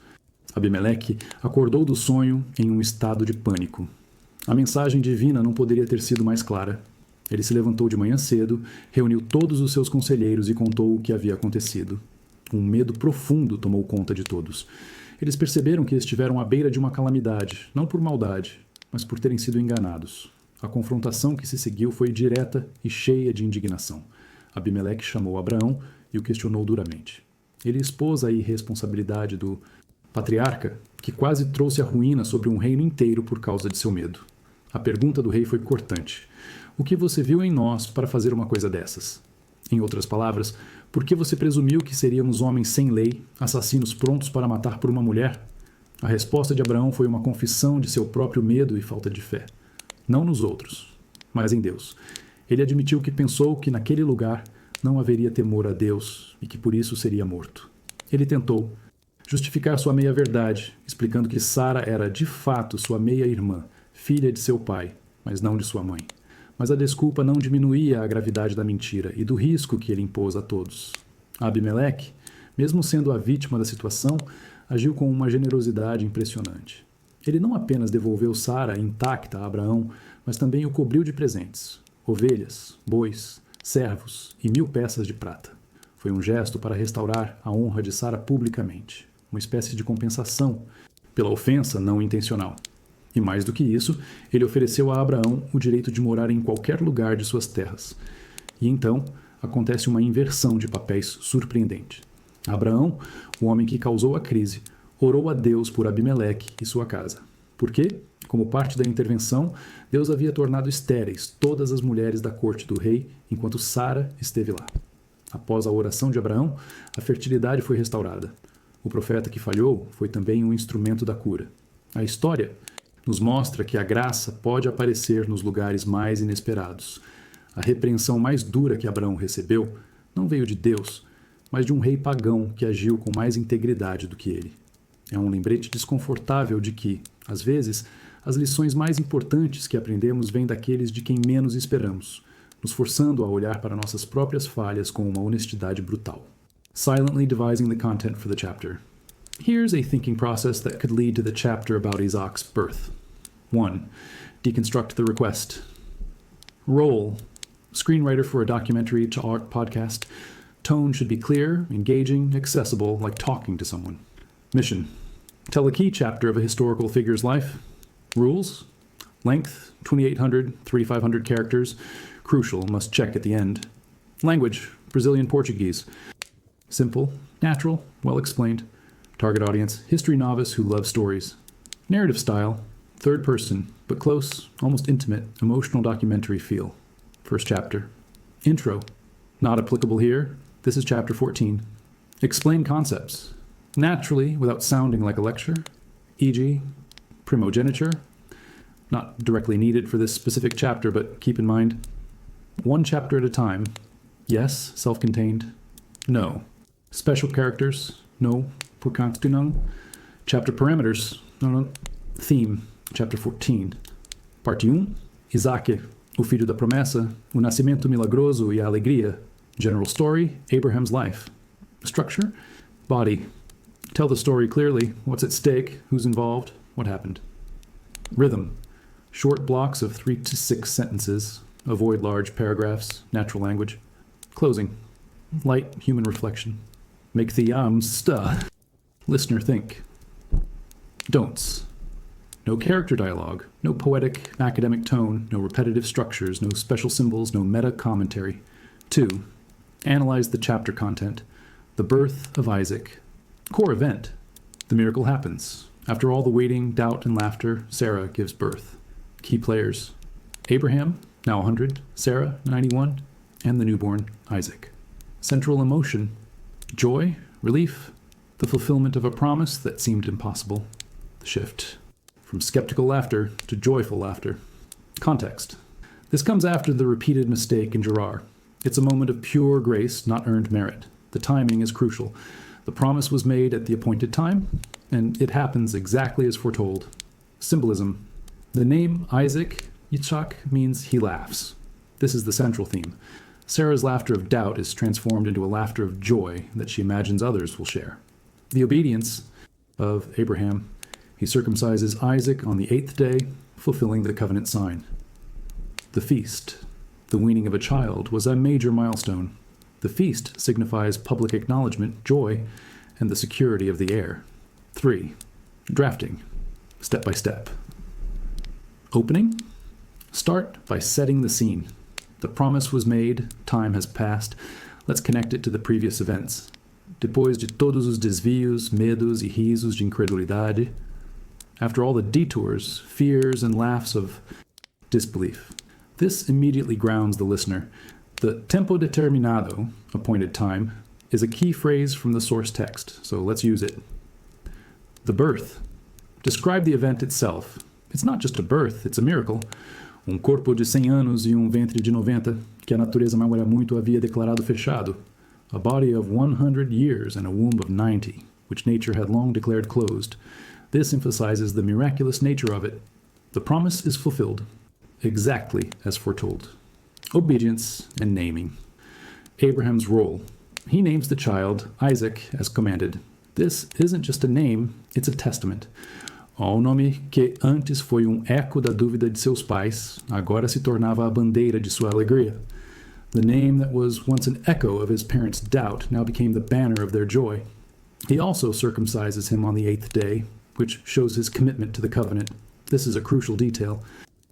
Abimeleque acordou do sonho em um estado de pânico. A mensagem divina não poderia ter sido mais clara. Ele se levantou de manhã cedo, reuniu todos os seus conselheiros e contou o que havia acontecido. Um medo profundo tomou conta de todos. Eles perceberam que estiveram à beira de uma calamidade, não por maldade, mas por terem sido enganados. A confrontação que se seguiu foi direta e cheia de indignação. Abimeleque chamou Abraão e o questionou duramente. Ele expôs a irresponsabilidade do patriarca, que quase trouxe a ruína sobre um reino inteiro por causa de seu medo. A pergunta do rei foi cortante. O que você viu em nós para fazer uma coisa dessas? Em outras palavras, por que você presumiu que seríamos homens sem lei, assassinos prontos para matar por uma mulher? A resposta de Abraão foi uma confissão de seu próprio medo e falta de fé. Não nos outros, mas em Deus. Ele admitiu que pensou que naquele lugar não haveria temor a Deus e que por isso seria morto. Ele tentou justificar sua meia-verdade, explicando que Sara era de fato sua meia-irmã, filha de seu pai, mas não de sua mãe. Mas a desculpa não diminuía a gravidade da mentira e do risco que ele impôs a todos. Abimeleque, mesmo sendo a vítima da situação, agiu com uma generosidade impressionante. Ele não apenas devolveu Sara intacta a Abraão, mas também o cobriu de presentes: ovelhas, bois, servos e 1000 peças de prata. Foi um gesto para restaurar a honra de Sara publicamente, uma espécie de compensação pela ofensa não intencional. E mais do que isso, ele ofereceu a Abraão o direito de morar em qualquer lugar de suas terras. E então acontece uma inversão de papéis surpreendente. Abraão, o homem que causou a crise, orou a Deus por Abimeleque e sua casa. Por quê? Como parte da intervenção, Deus havia tornado estéreis todas as mulheres da corte do rei, enquanto Sara esteve lá. Após a oração de Abraão, a fertilidade foi restaurada. O profeta que falhou foi também um instrumento da cura. A história nos mostra que a graça pode aparecer nos lugares mais inesperados. A repreensão mais dura que Abraão recebeu não veio de Deus, mas de um rei pagão que agiu com mais integridade do que ele. É um lembrete desconfortável de que, às vezes, as lições mais importantes que aprendemos vêm daqueles de quem menos esperamos, nos forçando a olhar para nossas próprias falhas com uma honestidade brutal. Silently devising the content for the chapter. Here's a thinking process that could lead to the chapter about Isaac's birth. 1. Deconstruct the request. Role. Screenwriter for a documentary to art podcast. Tone should be clear, engaging, accessible, like talking to someone. Mission. Tell a key chapter of a historical figure's life. Rules. Length, 2,800, 3,500 characters. Crucial, must check at the end. Language, Brazilian Portuguese. Simple, natural, well explained. Target audience, history novice who loves stories. Narrative style, third person, but close, almost intimate, emotional documentary feel. First chapter. Intro. Not applicable here. This is chapter 14. Explain concepts. Naturally, without sounding like a lecture, e.g., primogeniture, not directly needed for this specific chapter, but keep in mind, one chapter at a time. Yes, self-contained. No. Special characters. No. Por continuum. Chapter parameters. No. Theme. Chapter 14. Parte 1. Isaac, o filho da promessa, o nascimento milagroso e a alegria. General story, Abraham's life. Structure. Body. Tell the story clearly. What's at stake? Who's involved? What happened? Rhythm. Short blocks of 3 to 6 sentences. Avoid large paragraphs. Natural language. Closing. Light human reflection. Make the stir. Listener think. Don'ts. No character dialogue. No poetic, academic tone. No repetitive structures. No special symbols. No meta commentary. 2. Analyze the chapter content. The birth of Isaac. Core event. The miracle happens. After all the waiting, doubt, and laughter, Sarah gives birth. Key players. Abraham, now 100, Sarah, 91, and the newborn Isaac. Central emotion. Joy, relief, the fulfillment of a promise that seemed impossible. The shift. From skeptical laughter to joyful laughter. Context. This comes after the repeated mistake in Gerar. It's a moment of pure grace, not earned merit. The timing is crucial. The promise was made at the appointed time, and it happens exactly as foretold. Symbolism. The name Isaac Yitzhak means he laughs. This is the central theme. Sarah's laughter of doubt is transformed into a laughter of joy that she imagines others will share. The obedience of Abraham, he circumcises Isaac on the 8th day, fulfilling the covenant sign. The feast, the weaning of a child, was a major milestone. The feast signifies public acknowledgement, joy, and the security of the heir. 3. Drafting, step by step. Opening? Start by setting the scene. The promise was made, time has passed. Let's connect it to the previous events. Depois de todos os desvios, medos e risos de incredulidade, after all the detours, fears, and laughs of disbelief. This immediately grounds the listener. The tempo determinado, appointed time, is a key phrase from the source text, so let's use it. The birth. Describe the event itself. It's not just a birth, it's a miracle. Corpo de 100 anos e ventre de 90, que a natureza Maura muito havia declarado fechado. A body of 100 years and a womb of 90, which nature had long declared closed. This emphasizes the miraculous nature of it. The promise is fulfilled, exactly as foretold. Obedience and naming. Abraham's role. He names the child Isaac as commanded. This isn't just a name, it's a testament. O nome que antes foi eco da dúvida de seus pais, agora se tornava a bandeira de sua alegria. The name that was once an echo of his parents' doubt now became the banner of their joy. He also circumcises him on the 8th day, which shows his commitment to the covenant. This is a crucial detail.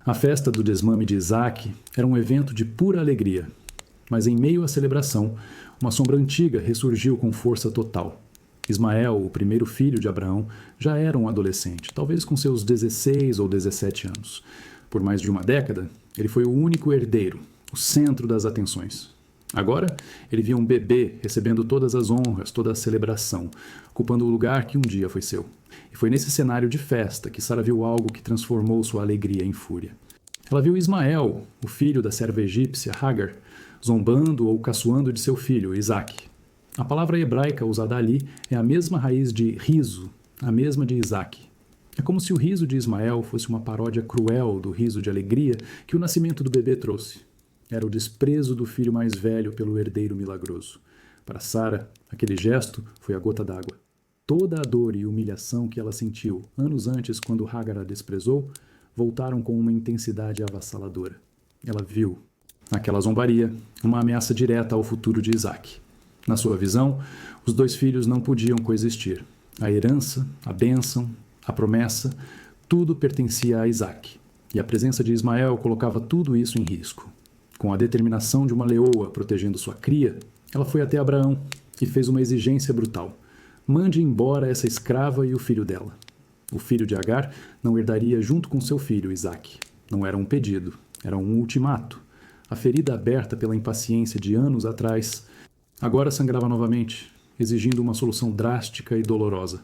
A festa do desmame de Isaac era evento de pura alegria, mas em meio à celebração, uma sombra antiga ressurgiu com força total. Ismael, o primeiro filho de Abraão, já era um adolescente, talvez com seus 16 ou 17 anos. Por mais de uma década, ele foi o único herdeiro, o centro das atenções. Agora, ele via um bebê recebendo todas as honras, toda a celebração, ocupando o lugar que um dia foi seu. E foi nesse cenário de festa que Sara viu algo que transformou sua alegria em fúria. Ela viu Ismael, o filho da serva egípcia Hagar, zombando ou caçoando de seu filho, Isaque. A palavra hebraica usada ali é a mesma raiz de riso, a mesma de Isaac. É como se o riso de Ismael fosse uma paródia cruel do riso de alegria que o nascimento do bebê trouxe. Era o desprezo do filho mais velho pelo herdeiro milagroso. Para Sara, aquele gesto foi a gota d'água. Toda a dor e humilhação que ela sentiu anos antes quando Hagar a desprezou voltaram com uma intensidade avassaladora. Ela viu, naquela zombaria, uma ameaça direta ao futuro de Isaac. Na sua visão, os dois filhos não podiam coexistir. A herança, a bênção, a promessa, tudo pertencia a Isaac. E a presença de Ismael colocava tudo isso em risco. Com a determinação de uma leoa protegendo sua cria, ela foi até Abraão e fez uma exigência brutal. Mande embora essa escrava e o filho dela. O filho de Agar não herdaria junto com seu filho, Isaac. Não era um pedido, era um ultimato. A ferida aberta pela impaciência de anos atrás agora sangrava novamente, exigindo uma solução drástica e dolorosa.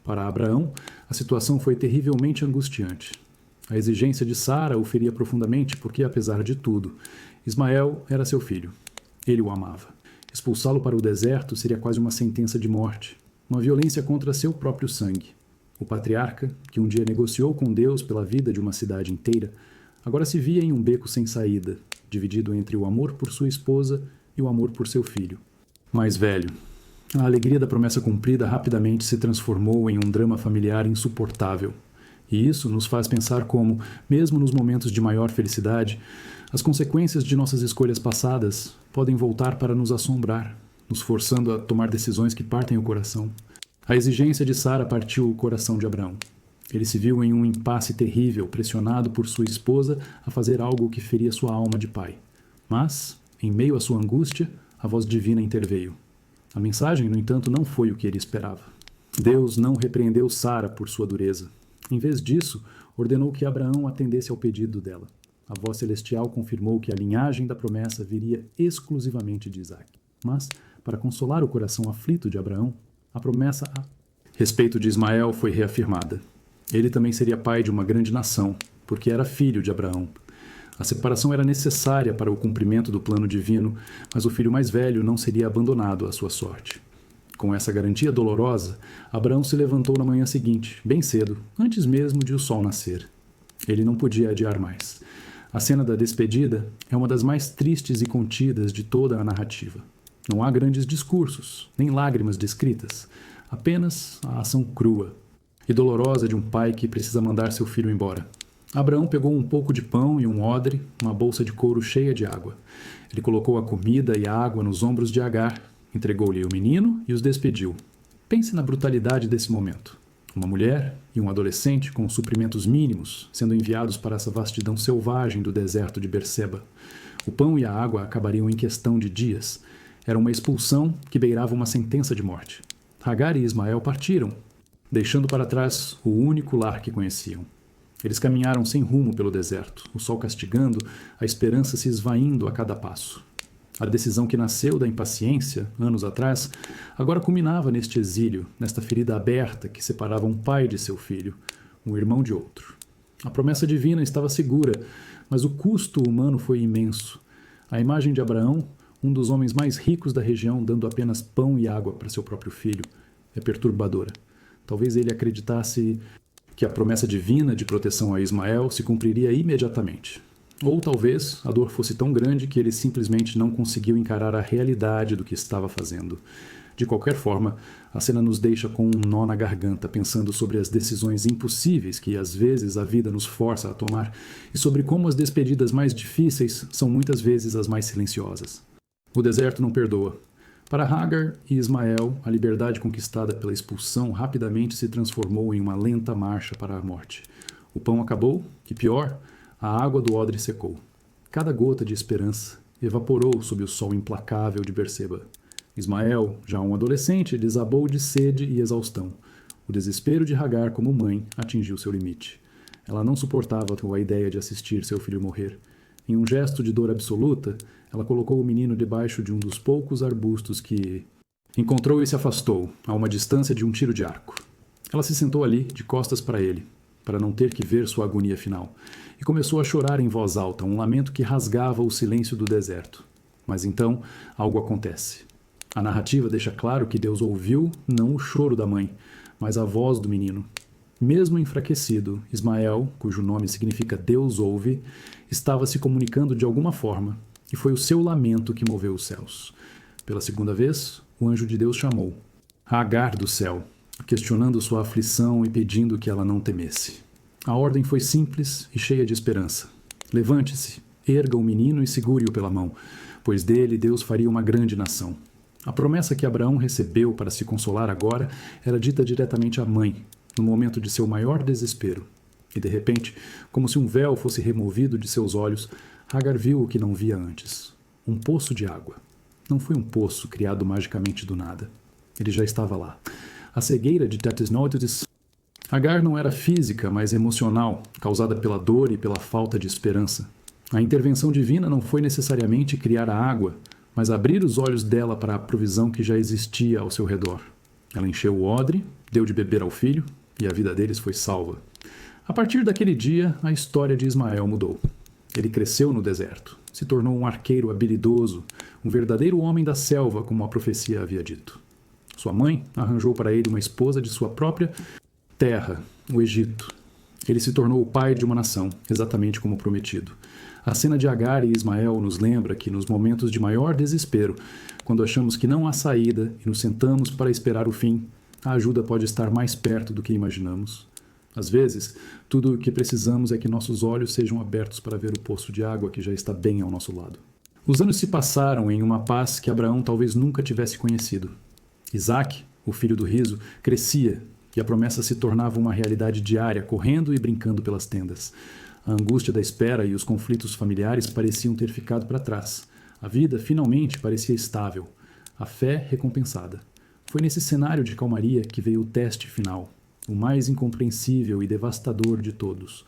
Para Abraão, a situação foi terrivelmente angustiante. A exigência de Sara o feria profundamente porque, apesar de tudo, Ismael era seu filho. Ele o amava. Expulsá-lo para o deserto seria quase uma sentença de morte, uma violência contra seu próprio sangue. O patriarca, que um dia negociou com Deus pela vida de uma cidade inteira, agora se via em um beco sem saída, dividido entre o amor por sua esposa e o amor por seu filho. Mais velho, a alegria da promessa cumprida rapidamente se transformou em um drama familiar insuportável. E isso nos faz pensar como, mesmo nos momentos de maior felicidade, as consequências de nossas escolhas passadas podem voltar para nos assombrar, nos forçando a tomar decisões que partem o coração. A exigência de Sara partiu o coração de Abraão. Ele se viu em um impasse terrível, pressionado por sua esposa a fazer algo que feria sua alma de pai. Mas, em meio à sua angústia, a voz divina interveio. A mensagem, no entanto, não foi o que ele esperava. Deus não repreendeu Sara por sua dureza. Em vez disso, ordenou que Abraão atendesse ao pedido dela. A voz celestial confirmou que a linhagem da promessa viria exclusivamente de Isaac. Mas, para consolar o coração aflito de Abraão, a promessa a respeito de Ismael foi reafirmada. Ele também seria pai de uma grande nação, porque era filho de Abraão. A separação era necessária para o cumprimento do plano divino, mas o filho mais velho não seria abandonado à sua sorte. Com essa garantia dolorosa, Abraão se levantou na manhã seguinte, bem cedo, antes mesmo de o sol nascer. Ele não podia adiar mais. A cena da despedida é uma das mais tristes e contidas de toda a narrativa. Não há grandes discursos, nem lágrimas descritas, apenas a ação crua e dolorosa de um pai que precisa mandar seu filho embora. Abraão pegou um pouco de pão e um odre, uma bolsa de couro cheia de água. Ele colocou a comida e a água nos ombros de Agar, entregou-lhe o menino e os despediu. Pense na brutalidade desse momento. Uma mulher e um adolescente com suprimentos mínimos sendo enviados para essa vastidão selvagem do deserto de Berseba. O pão e a água acabariam em questão de dias. Era uma expulsão que beirava uma sentença de morte. Agar e Ismael partiram, deixando para trás o único lar que conheciam. Eles caminharam sem rumo pelo deserto, o sol castigando, a esperança se esvaindo a cada passo. A decisão que nasceu da impaciência, anos atrás, agora culminava neste exílio, nesta ferida aberta que separava um pai de seu filho, um irmão de outro. A promessa divina estava segura, mas o custo humano foi imenso. A imagem de Abraão, um dos homens mais ricos da região, dando apenas pão e água para seu próprio filho, é perturbadora. Talvez ele acreditasse que a promessa divina de proteção a Ismael se cumpriria imediatamente. Ou talvez a dor fosse tão grande que ele simplesmente não conseguiu encarar a realidade do que estava fazendo. De qualquer forma, a cena nos deixa com um nó na garganta, pensando sobre as decisões impossíveis que às vezes a vida nos força a tomar e sobre como as despedidas mais difíceis são muitas vezes as mais silenciosas. O deserto não perdoa. Para Hagar e Ismael, a liberdade conquistada pela expulsão rapidamente se transformou em uma lenta marcha para a morte. O pão acabou, e pior, a água do odre secou. Cada gota de esperança evaporou sob o sol implacável de Berseba. Ismael, já um adolescente, desabou de sede e exaustão. O desespero de Hagar como mãe atingiu seu limite. Ela não suportava a ideia de assistir seu filho morrer. Em um gesto de dor absoluta, ela colocou o menino debaixo de um dos poucos arbustos que encontrou e se afastou, a uma distância de um tiro de arco. Ela se sentou ali, de costas para ele, para não ter que ver sua agonia final, e começou a chorar em voz alta, um lamento que rasgava o silêncio do deserto. Mas então, algo acontece. A narrativa deixa claro que Deus ouviu não o choro da mãe, mas a voz do menino. Mesmo enfraquecido, Ismael, cujo nome significa Deus ouve, estava se comunicando de alguma forma, e foi o seu lamento que moveu os céus. Pela segunda vez, o anjo de Deus chamou Agar do céu, questionando sua aflição e pedindo que ela não temesse. A ordem foi simples e cheia de esperança. Levante-se, erga o menino e segure-o pela mão, pois dele Deus faria uma grande nação. A promessa que Abraão recebeu para se consolar agora era dita diretamente à mãe, no momento de seu maior desespero. E de repente, como se um véu fosse removido de seus olhos, Hagar viu o que não via antes. Um poço de água. Não foi um poço criado magicamente do nada. Ele já estava lá. A cegueira de Tatisnotis. Hagar não era física, mas emocional, causada pela dor e pela falta de esperança. A intervenção divina não foi necessariamente criar a água, mas abrir os olhos dela para a provisão que já existia ao seu redor. Ela encheu o odre, deu de beber ao filho, e a vida deles foi salva. A partir daquele dia, a história de Ismael mudou. Ele cresceu no deserto, se tornou um arqueiro habilidoso, um verdadeiro homem da selva, como a profecia havia dito. Sua mãe arranjou para ele uma esposa de sua própria terra, o Egito. Ele se tornou o pai de uma nação, exatamente como prometido. A cena de Agar e Ismael nos lembra que, nos momentos de maior desespero, quando achamos que não há saída e nos sentamos para esperar o fim, a ajuda pode estar mais perto do que imaginamos. Às vezes, tudo o que precisamos é que nossos olhos sejam abertos para ver o poço de água que já está bem ao nosso lado. Os anos se passaram em uma paz que Abraão talvez nunca tivesse conhecido. Isaac, o filho do riso, crescia e a promessa se tornava uma realidade diária, correndo e brincando pelas tendas. A angústia da espera e os conflitos familiares pareciam ter ficado para trás. A vida, finalmente, parecia estável. A fé recompensada. Foi nesse cenário de calmaria que veio o teste final, o mais incompreensível e devastador de todos.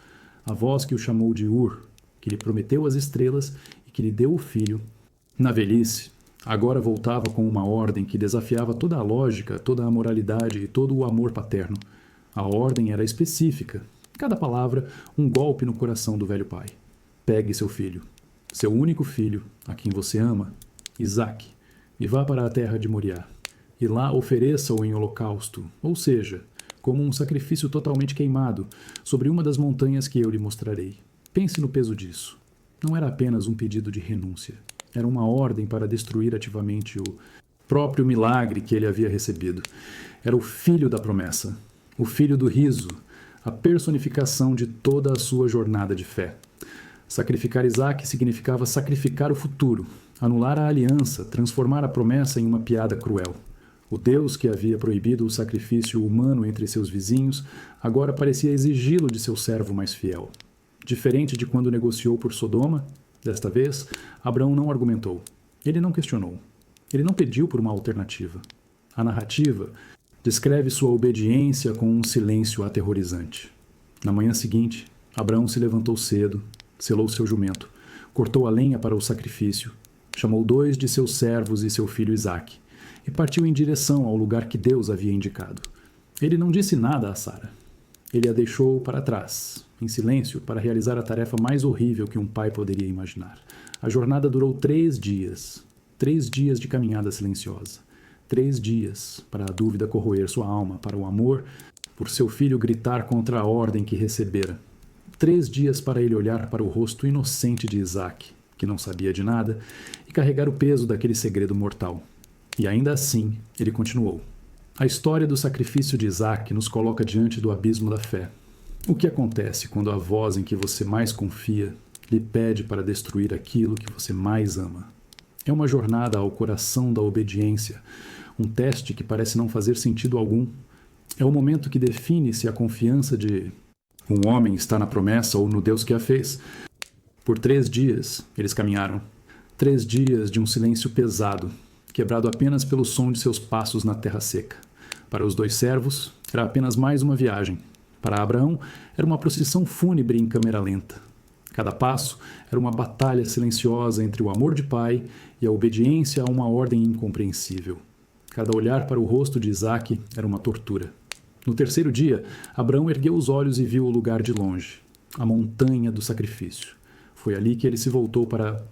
A voz que o chamou de Ur, que lhe prometeu as estrelas e que lhe deu o filho. Na velhice, agora voltava com uma ordem que desafiava toda a lógica, toda a moralidade e todo o amor paterno. A ordem era específica. Cada palavra, um golpe no coração do velho pai. Pegue seu filho, seu único filho, a quem você ama, Isaque, e vá para a terra de Moriá. E lá ofereça-o em holocausto, ou seja, como um sacrifício totalmente queimado, sobre uma das montanhas que eu lhe mostrarei. Pense no peso disso. não era apenas um pedido de renúncia. Era uma ordem para destruir ativamente o próprio milagre que ele havia recebido. Era o filho da promessa, o filho do riso, a personificação de toda a sua jornada de fé. Sacrificar Isaac significava sacrificar o futuro, anular a aliança, transformar a promessa em uma piada cruel. O Deus que havia proibido o sacrifício humano entre seus vizinhos agora parecia exigi-lo de seu servo mais fiel. Diferente de quando negociou por Sodoma, desta vez, Abraão não argumentou. Ele não questionou. Ele não pediu por uma alternativa. A narrativa descreve sua obediência com um silêncio aterrorizante. Na manhã seguinte, Abraão se levantou cedo, selou seu jumento, cortou a lenha para o sacrifício, chamou 2 de seus servos e seu filho Isaque, e partiu em direção ao lugar que Deus havia indicado. Ele não disse nada a Sara. Ele a deixou para trás, em silêncio, para realizar a tarefa mais horrível que um pai poderia imaginar. A jornada durou 3 dias. 3 dias de caminhada silenciosa. 3 dias para a dúvida corroer sua alma, para o amor por seu filho gritar contra a ordem que recebera. 3 dias para ele olhar para o rosto inocente de Isaque, que não sabia de nada, e carregar o peso daquele segredo mortal. E ainda assim, ele continuou. A história do sacrifício de Isaque nos coloca diante do abismo da fé. O que acontece quando a voz em que você mais confia lhe pede para destruir aquilo que você mais ama? É uma jornada ao coração da obediência, um teste que parece não fazer sentido algum. É o momento que define se a confiança de um homem está na promessa ou no Deus que a fez. Por 3 dias, eles caminharam. 3 dias de um silêncio pesado, quebrado apenas pelo som de seus passos na terra seca. Para os 2 servos, era apenas mais uma viagem. Para Abraão, era uma procissão fúnebre em câmera lenta. Cada passo era uma batalha silenciosa entre o amor de pai e a obediência a uma ordem incompreensível. Cada olhar para o rosto de Isaque era uma tortura. No 3º dia, Abraão ergueu os olhos e viu o lugar de longe, a montanha do sacrifício. Foi ali que ele se voltou para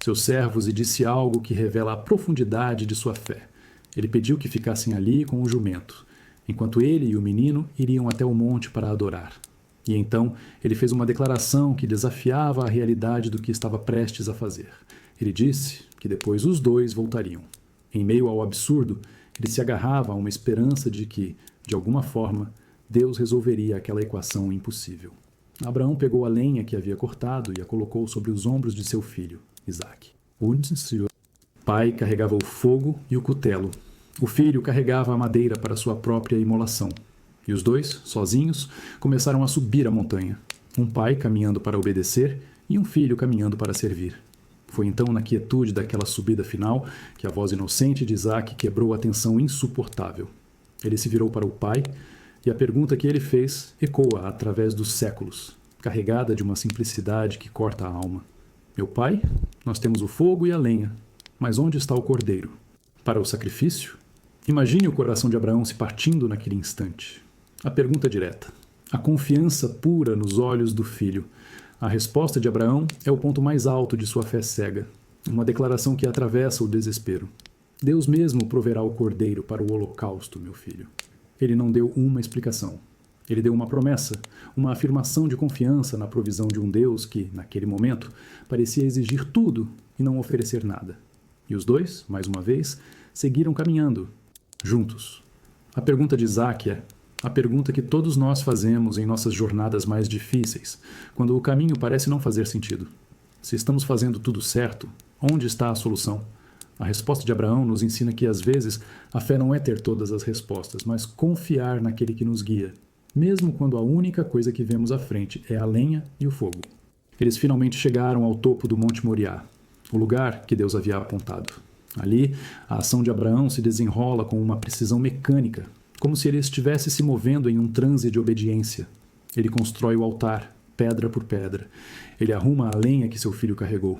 seus servos e disse algo que revela a profundidade de sua fé. Ele pediu que ficassem ali com o jumento, enquanto ele e o menino iriam até o monte para adorar. E então ele fez uma declaração que desafiava a realidade do que estava prestes a fazer. Ele disse que depois os 2 voltariam. Em meio ao absurdo, ele se agarrava a uma esperança de que, de alguma forma, Deus resolveria aquela equação impossível. Abraão pegou a lenha que havia cortado e a colocou sobre os ombros de seu filho, Isaque. O pai carregava o fogo e o cutelo. O filho carregava a madeira para sua própria imolação. E os 2, sozinhos, começaram a subir a montanha. Um pai caminhando para obedecer e um filho caminhando para servir. Foi então na quietude daquela subida final que a voz inocente de Isaque quebrou a tensão insuportável. Ele se virou para o pai e a pergunta que ele fez ecoa através dos séculos, carregada de uma simplicidade que corta a alma. Meu pai, nós temos o fogo e a lenha, mas onde está o cordeiro? Para o sacrifício? Imagine o coração de Abraão se partindo naquele instante. A pergunta direta. A confiança pura nos olhos do filho. A resposta de Abraão é o ponto mais alto de sua fé cega. Uma declaração que atravessa o desespero. Deus mesmo proverá o cordeiro para o holocausto, meu filho. Ele não deu uma explicação. Ele deu uma promessa, uma afirmação de confiança na provisão de um Deus que, naquele momento, parecia exigir tudo e não oferecer nada. E os 2, mais uma vez, seguiram caminhando, juntos. A pergunta de Isaque é a pergunta que todos nós fazemos em nossas jornadas mais difíceis, quando o caminho parece não fazer sentido. Se estamos fazendo tudo certo, onde está a solução? A resposta de Abraão nos ensina que, às vezes, a fé não é ter todas as respostas, mas confiar naquele que nos guia, mesmo quando a única coisa que vemos à frente é a lenha e o fogo. Eles finalmente chegaram ao topo do Monte Moriá, o lugar que Deus havia apontado. Ali, a ação de Abraão se desenrola com uma precisão mecânica, como se ele estivesse se movendo em um transe de obediência. Ele constrói o altar, pedra por pedra. Ele arruma a lenha que seu filho carregou.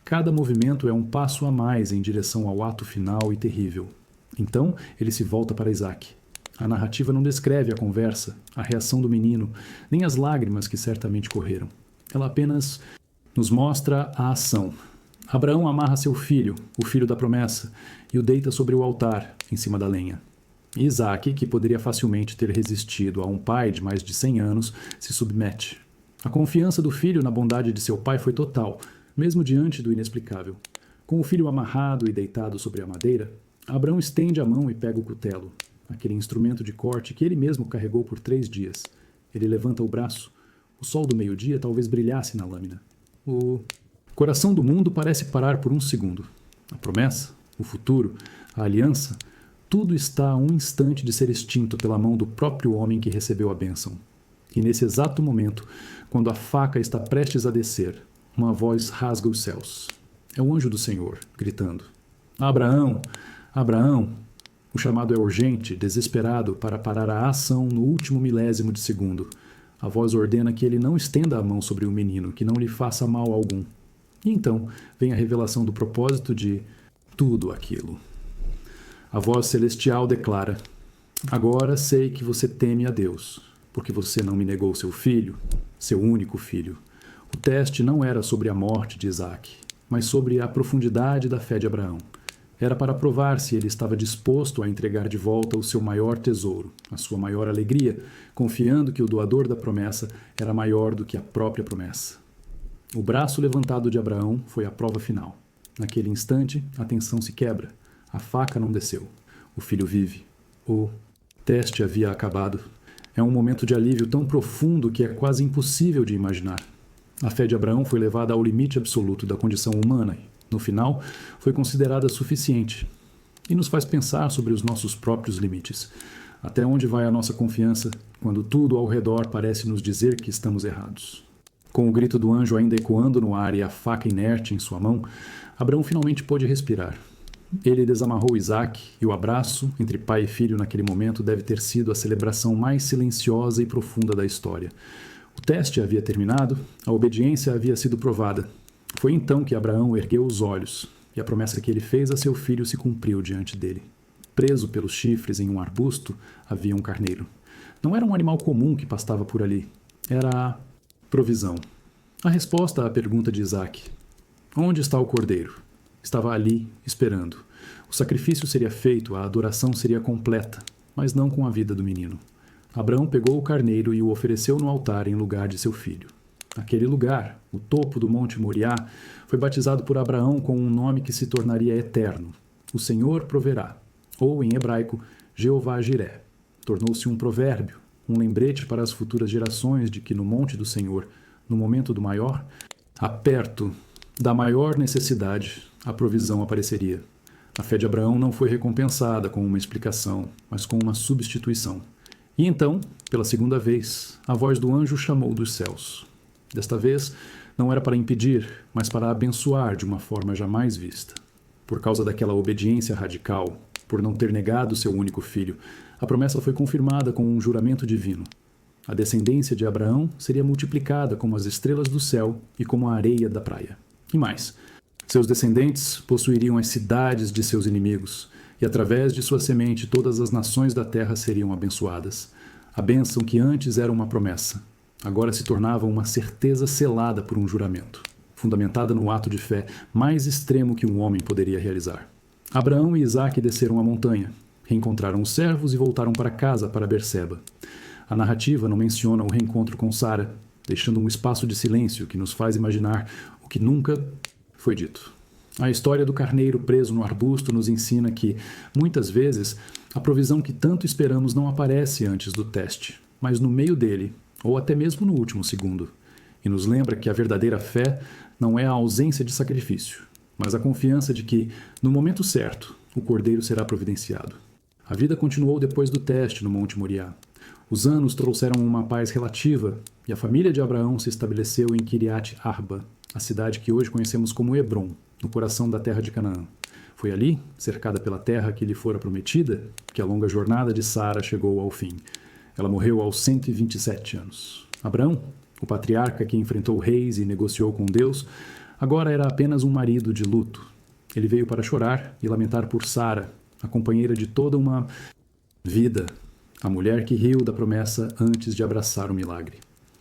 Cada movimento é um passo a mais em direção ao ato final e terrível. Então, ele se volta para Isaque. A narrativa não descreve a conversa, a reação do menino, nem as lágrimas que certamente correram. Ela apenas nos mostra a ação. Abraão amarra seu filho, o filho da promessa, e o deita sobre o altar, em cima da lenha. Isaque, que poderia facilmente ter resistido a um pai de mais de 100 anos, se submete. A confiança do filho na bondade de seu pai foi total, mesmo diante do inexplicável. Com o filho amarrado e deitado sobre a madeira, Abraão estende a mão e pega o cutelo, aquele instrumento de corte que ele mesmo carregou por 3 dias. Ele levanta o braço. O sol do meio-dia talvez brilhasse na lâmina. O coração do mundo parece parar por um segundo. A promessa, o futuro, a aliança, tudo está a um instante de ser extinto pela mão do próprio homem que recebeu a bênção. E nesse exato momento, quando a faca está prestes a descer, uma voz rasga os céus. É o anjo do Senhor, gritando: Abraão! Abraão! O chamado é urgente, desesperado, para parar a ação no último milésimo de segundo. A voz ordena que ele não estenda a mão sobre o menino, que não lhe faça mal algum. E então vem a revelação do propósito de tudo aquilo. A voz celestial declara: Agora sei que você teme a Deus, porque você não me negou seu filho, seu único filho. O teste não era sobre a morte de Isaque, mas sobre a profundidade da fé de Abraão. Era para provar se ele estava disposto a entregar de volta o seu maior tesouro, a sua maior alegria, confiando que o doador da promessa era maior do que a própria promessa. O braço levantado de Abraão foi a prova final. Naquele instante, a tensão se quebra. A faca não desceu. O filho vive. O teste havia acabado. É um momento de alívio tão profundo que é quase impossível de imaginar. A fé de Abraão foi levada ao limite absoluto da condição humana e, no final, foi considerada suficiente. E nos faz pensar sobre os nossos próprios limites. Até onde vai a nossa confiança quando tudo ao redor parece nos dizer que estamos errados? Com o grito do anjo ainda ecoando no ar e a faca inerte em sua mão, Abraão finalmente pôde respirar. Ele desamarrou Isaque e o abraço entre pai e filho naquele momento deve ter sido a celebração mais silenciosa e profunda da história. O teste havia terminado, a obediência havia sido provada. Foi então que Abraão ergueu os olhos, e a promessa que ele fez a seu filho se cumpriu diante dele. Preso pelos chifres em um arbusto, havia um carneiro. Não era um animal comum que pastava por ali. Era a provisão. A resposta à pergunta de Isaque: onde está o cordeiro? Estava ali, esperando. O sacrifício seria feito, a adoração seria completa, mas não com a vida do menino. Abraão pegou o carneiro e o ofereceu no altar em lugar de seu filho. Aquele lugar, o topo do Monte Moriá, foi batizado por Abraão com um nome que se tornaria eterno: o Senhor proverá, ou, em hebraico, Jeová Jiré. Tornou-se um provérbio, um lembrete para as futuras gerações de que no Monte do Senhor, no momento do maior, perto da maior necessidade, a provisão apareceria. A fé de Abraão não foi recompensada com uma explicação, mas com uma substituição. E então, pela segunda vez, a voz do anjo chamou dos céus. Desta vez, não era para impedir, mas para abençoar de uma forma jamais vista. Por causa daquela obediência radical, por não ter negado seu único filho, a promessa foi confirmada com um juramento divino. A descendência de Abraão seria multiplicada como as estrelas do céu e como a areia da praia. E mais, seus descendentes possuiriam as cidades de seus inimigos, e através de sua semente todas as nações da terra seriam abençoadas. A bênção que antes era uma promessa, agora se tornava uma certeza selada por um juramento, fundamentada no ato de fé mais extremo que um homem poderia realizar. Abraão e Isaque desceram a montanha, reencontraram os servos e voltaram para casa, para Berseba. A narrativa não menciona o reencontro com Sara, deixando um espaço de silêncio que nos faz imaginar o que nunca foi dito. A história do carneiro preso no arbusto nos ensina que, muitas vezes, a provisão que tanto esperamos não aparece antes do teste, mas no meio dele, ou até mesmo no último segundo. E nos lembra que a verdadeira fé não é a ausência de sacrifício, mas a confiança de que, no momento certo, o cordeiro será providenciado. A vida continuou depois do teste no Monte Moriá. Os anos trouxeram uma paz relativa e a família de Abraão se estabeleceu em Kiriat Arba, a cidade que hoje conhecemos como Hebrom, no coração da terra de Canaã. Foi ali, cercada pela terra que lhe fora prometida, que a longa jornada de Sara chegou ao fim. Ela morreu aos 127 anos. Abraão, o patriarca que enfrentou reis e negociou com Deus, agora era apenas um marido de luto. Ele veio para chorar e lamentar por Sara, a companheira de toda uma vida, a mulher que riu da promessa antes de abraçar o milagre.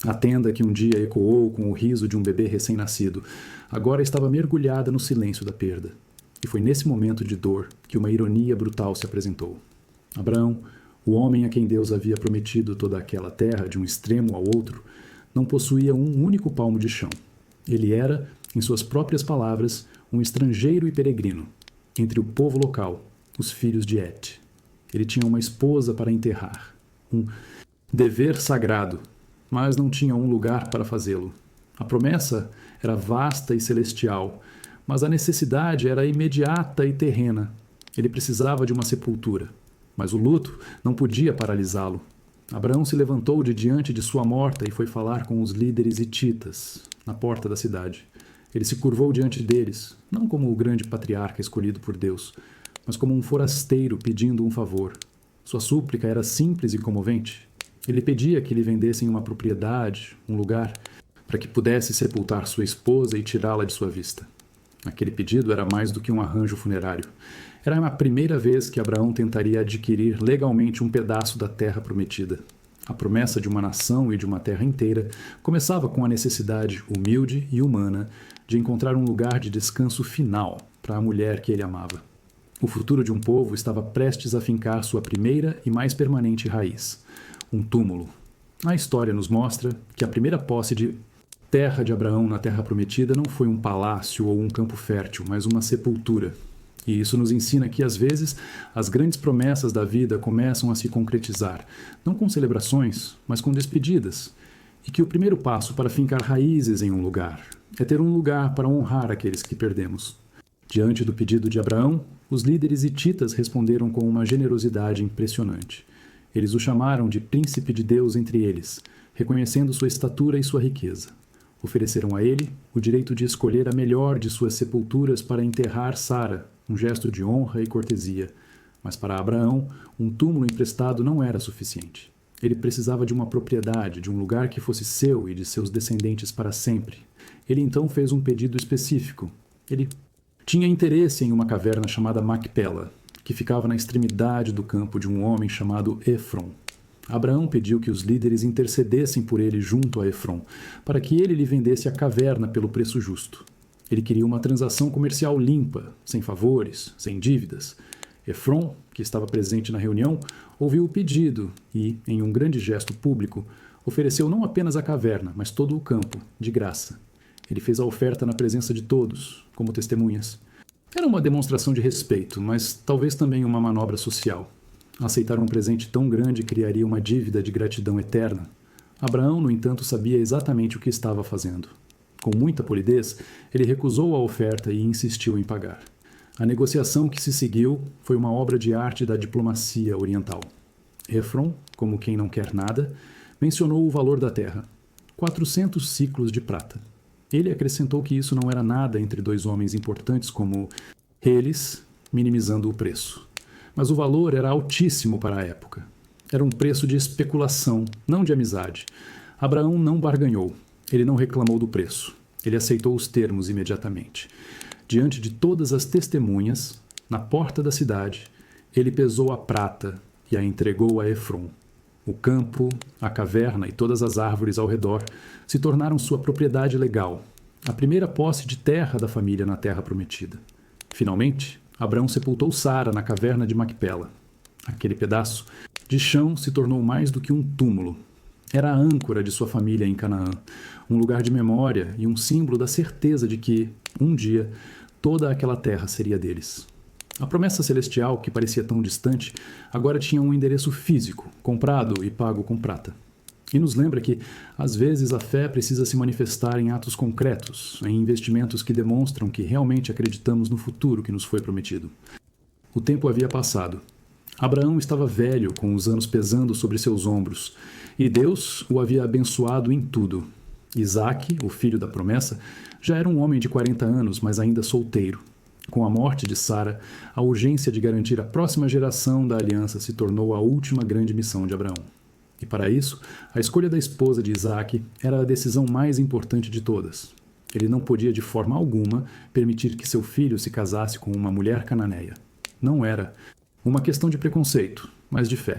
A tenda que um dia ecoou com o riso de um bebê recém-nascido, agora estava mergulhada no silêncio da perda. E foi nesse momento de dor que uma ironia brutal se apresentou. Abraão, o homem a quem Deus havia prometido toda aquela terra de um extremo ao outro, não possuía um único palmo de chão. Ele era Em suas próprias palavras, um estrangeiro e peregrino, entre o povo local, os filhos de Et. Ele tinha uma esposa para enterrar, um dever sagrado, mas não tinha um lugar para fazê-lo. A promessa era vasta e celestial, mas a necessidade era imediata e terrena. Ele precisava de uma sepultura, mas o luto não podia paralisá-lo. Abraão se levantou de diante de sua morta e foi falar com os líderes hititas, na porta da cidade. Ele se curvou diante deles, não como o grande patriarca escolhido por Deus, mas como um forasteiro pedindo um favor. Sua súplica era simples e comovente. Ele pedia que lhe vendessem uma propriedade, um lugar, para que pudesse sepultar sua esposa e tirá-la de sua vista. Aquele pedido era mais do que um arranjo funerário. Era a primeira vez que Abraão tentaria adquirir legalmente um pedaço da terra prometida. A promessa de uma nação e de uma terra inteira começava com a necessidade humilde e humana de encontrar um lugar de descanso final para a mulher que ele amava. O futuro de um povo estava prestes a fincar sua primeira e mais permanente raiz, um túmulo. A história nos mostra que a primeira posse de terra de Abraão na terra prometida não foi um palácio ou um campo fértil, mas uma sepultura. E isso nos ensina que, às vezes, as grandes promessas da vida começam a se concretizar, não com celebrações, mas com despedidas. E que o primeiro passo para fincar raízes em um lugar é ter um lugar para honrar aqueles que perdemos. Diante do pedido de Abraão, os líderes hititas responderam com uma generosidade impressionante. Eles o chamaram de príncipe de Deus entre eles, reconhecendo sua estatura e sua riqueza. Ofereceram a ele o direito de escolher a melhor de suas sepulturas para enterrar Sara, um gesto de honra e cortesia. Mas para Abraão, um túmulo emprestado não era suficiente. Ele precisava de uma propriedade, de um lugar que fosse seu e de seus descendentes para sempre. Ele então fez um pedido específico. Ele tinha interesse em uma caverna chamada Macpela, que ficava na extremidade do campo de um homem chamado Efron. Abraão pediu que os líderes intercedessem por ele junto a Efron, para que ele lhe vendesse a caverna pelo preço justo. Ele queria uma transação comercial limpa, sem favores, sem dívidas. Efron, que estava presente na reunião, ouviu o pedido e, em um grande gesto público, ofereceu não apenas a caverna, mas todo o campo, de graça. Ele fez a oferta na presença de todos, como testemunhas. Era uma demonstração de respeito, mas talvez também uma manobra social. Aceitar um presente tão grande criaria uma dívida de gratidão eterna. Abraão, no entanto, sabia exatamente o que estava fazendo. Com muita polidez, ele recusou a oferta e insistiu em pagar. A negociação que se seguiu foi uma obra de arte da diplomacia oriental. Efron, como quem não quer nada, mencionou o valor da terra, 400 ciclos de prata. Ele acrescentou que isso não era nada entre dois homens importantes como eles, minimizando o preço. Mas o valor era altíssimo para a época. Era um preço de especulação, não de amizade. Abraão não barganhou. Ele não reclamou do preço. Ele aceitou os termos imediatamente. Diante de todas as testemunhas, na porta da cidade, ele pesou a prata e a entregou a Efron. O campo, a caverna e todas as árvores ao redor se tornaram sua propriedade legal, a primeira posse de terra da família na terra prometida. Finalmente, Abraão sepultou Sara na caverna de Macpela. Aquele pedaço de chão se tornou mais do que um túmulo. Era a âncora de sua família em Canaã, um lugar de memória e um símbolo da certeza de que, um dia, toda aquela terra seria deles. A promessa celestial, que parecia tão distante, agora tinha um endereço físico, comprado e pago com prata. E nos lembra que, às vezes, a fé precisa se manifestar em atos concretos, em investimentos que demonstram que realmente acreditamos no futuro que nos foi prometido. O tempo havia passado. Abraão estava velho, com os anos pesando sobre seus ombros, e Deus o havia abençoado em tudo. Isaque, o filho da promessa, já era um homem de 40 anos, mas ainda solteiro. Com a morte de Sara, a urgência de garantir a próxima geração da aliança se tornou a última grande missão de Abraão. E para isso, a escolha da esposa de Isaque era a decisão mais importante de todas. Ele não podia de forma alguma permitir que seu filho se casasse com uma mulher cananeia. Não era uma questão de preconceito, mas de fé.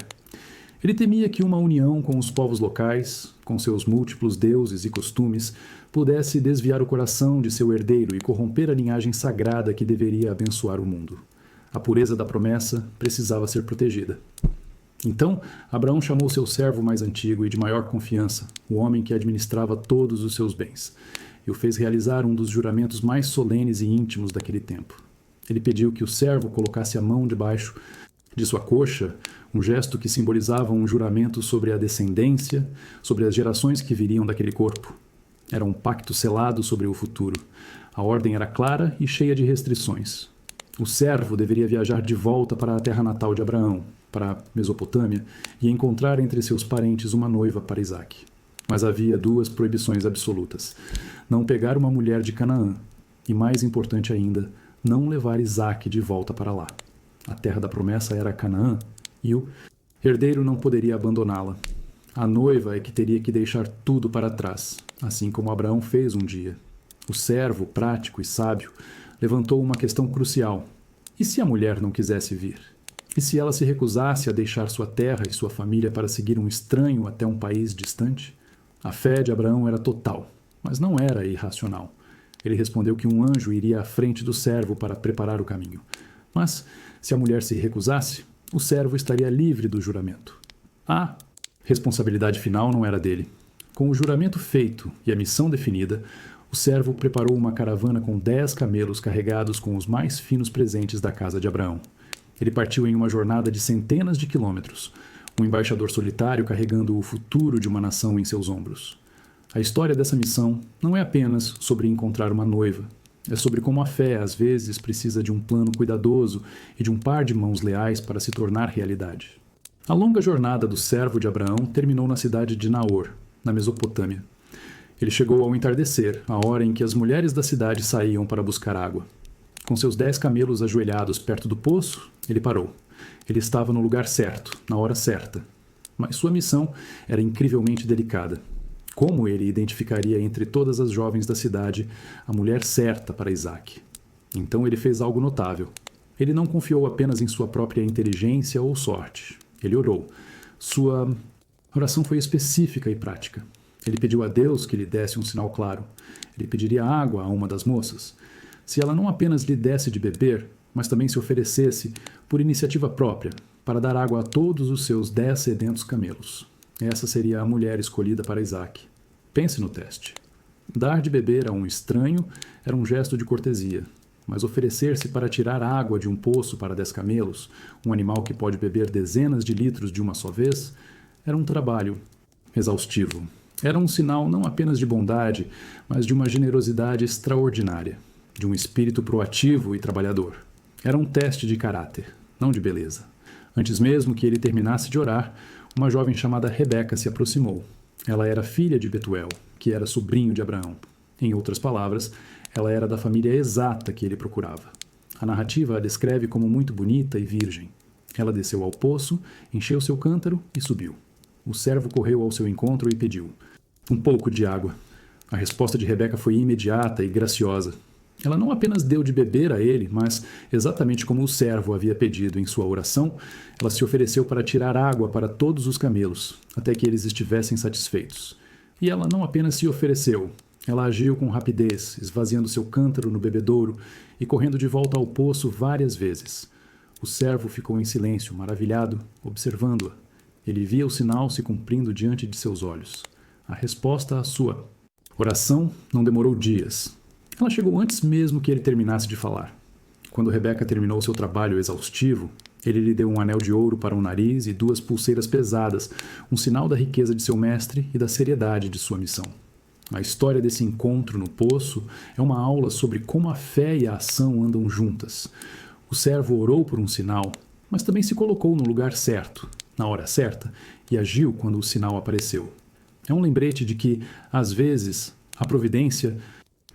Ele temia que uma união com os povos locais, com seus múltiplos deuses e costumes, pudesse desviar o coração de seu herdeiro e corromper a linhagem sagrada que deveria abençoar o mundo. A pureza da promessa precisava ser protegida. Então, Abraão chamou seu servo mais antigo e de maior confiança, o homem que administrava todos os seus bens. e o fez realizar um dos juramentos mais solenes e íntimos daquele tempo. Ele pediu que o servo colocasse a mão debaixo de sua coxa, um gesto que simbolizava um juramento sobre a descendência, sobre as gerações que viriam daquele corpo. Era um pacto selado sobre o futuro. A ordem era clara e cheia de restrições. O servo deveria viajar de volta para a terra natal de Abraão, para a Mesopotâmia, e encontrar entre seus parentes uma noiva para Isaque. Mas havia duas proibições absolutas: não pegar uma mulher de Canaã e, mais importante ainda, não levar Isaque de volta para lá. A terra da promessa era Canaã e o herdeiro não poderia abandoná-la. A noiva é que teria que deixar tudo para trás, assim como Abraão fez um dia. O servo, prático e sábio, levantou uma questão crucial. E se a mulher não quisesse vir? E se ela se recusasse a deixar sua terra e sua família para seguir um estranho até um país distante? A fé de Abraão era total, mas não era irracional. Ele respondeu que um anjo iria à frente do servo para preparar o caminho. Mas, se a mulher se recusasse, o servo estaria livre do juramento. A responsabilidade final não era dele. Com o juramento feito e a missão definida, o servo preparou uma caravana com 10 camelos carregados com os mais finos presentes da casa de Abraão. Ele partiu em uma jornada de centenas de quilômetros, um embaixador solitário carregando o futuro de uma nação em seus ombros. A história dessa missão não é apenas sobre encontrar uma noiva. É sobre como a fé, às vezes, precisa de um plano cuidadoso e de um par de mãos leais para se tornar realidade. A longa jornada do servo de Abraão terminou na cidade de Naor, na Mesopotâmia. Ele chegou ao entardecer, a hora em que as mulheres da cidade saíam para buscar água. Com seus 10 camelos ajoelhados perto do poço, ele parou. Ele estava no lugar certo, na hora certa. Mas sua missão era incrivelmente delicada. Como ele identificaria entre todas as jovens da cidade a mulher certa para Isaque? Então ele fez algo notável. Ele não confiou apenas em sua própria inteligência ou sorte. Ele orou. Sua oração foi específica e prática. Ele pediu a Deus que lhe desse um sinal claro. Ele pediria água a uma das moças. Se ela não apenas lhe desse de beber, mas também se oferecesse, por iniciativa própria, para dar água a todos os seus 10 sedentos camelos. Essa seria a mulher escolhida para Isaque. Pense no teste. Dar de beber a um estranho era um gesto de cortesia, mas oferecer-se para tirar água de um poço para 10 camelos, um animal que pode beber dezenas de litros de uma só vez, era um trabalho exaustivo. Era um sinal não apenas de bondade, mas de uma generosidade extraordinária, de um espírito proativo e trabalhador. Era um teste de caráter, não de beleza. Antes mesmo que ele terminasse de orar, uma jovem chamada Rebeca se aproximou. Ela era filha de Betuel, que era sobrinho de Abraão. Em outras palavras, ela era da família exata que ele procurava. A narrativa a descreve como muito bonita e virgem. Ela desceu ao poço, encheu seu cântaro e subiu. O servo correu ao seu encontro e pediu: um pouco de água. A resposta de Rebeca foi imediata e graciosa. Ela não apenas deu de beber a ele, mas, exatamente como o servo havia pedido em sua oração, ela se ofereceu para tirar água para todos os camelos, até que eles estivessem satisfeitos. E ela não apenas se ofereceu, ela agiu com rapidez, esvaziando seu cântaro no bebedouro e correndo de volta ao poço várias vezes. O servo ficou em silêncio, maravilhado, observando-a. Ele via o sinal se cumprindo diante de seus olhos. A resposta à sua oração não demorou dias. Ela chegou antes mesmo que ele terminasse de falar. Quando Rebeca terminou seu trabalho exaustivo, ele lhe deu um anel de ouro para o nariz e 2 pulseiras pesadas, um sinal da riqueza de seu mestre e da seriedade de sua missão. A história desse encontro no poço é uma aula sobre como a fé e a ação andam juntas. O servo orou por um sinal, mas também se colocou no lugar certo, na hora certa, e agiu quando o sinal apareceu. É um lembrete de que, às vezes, a providência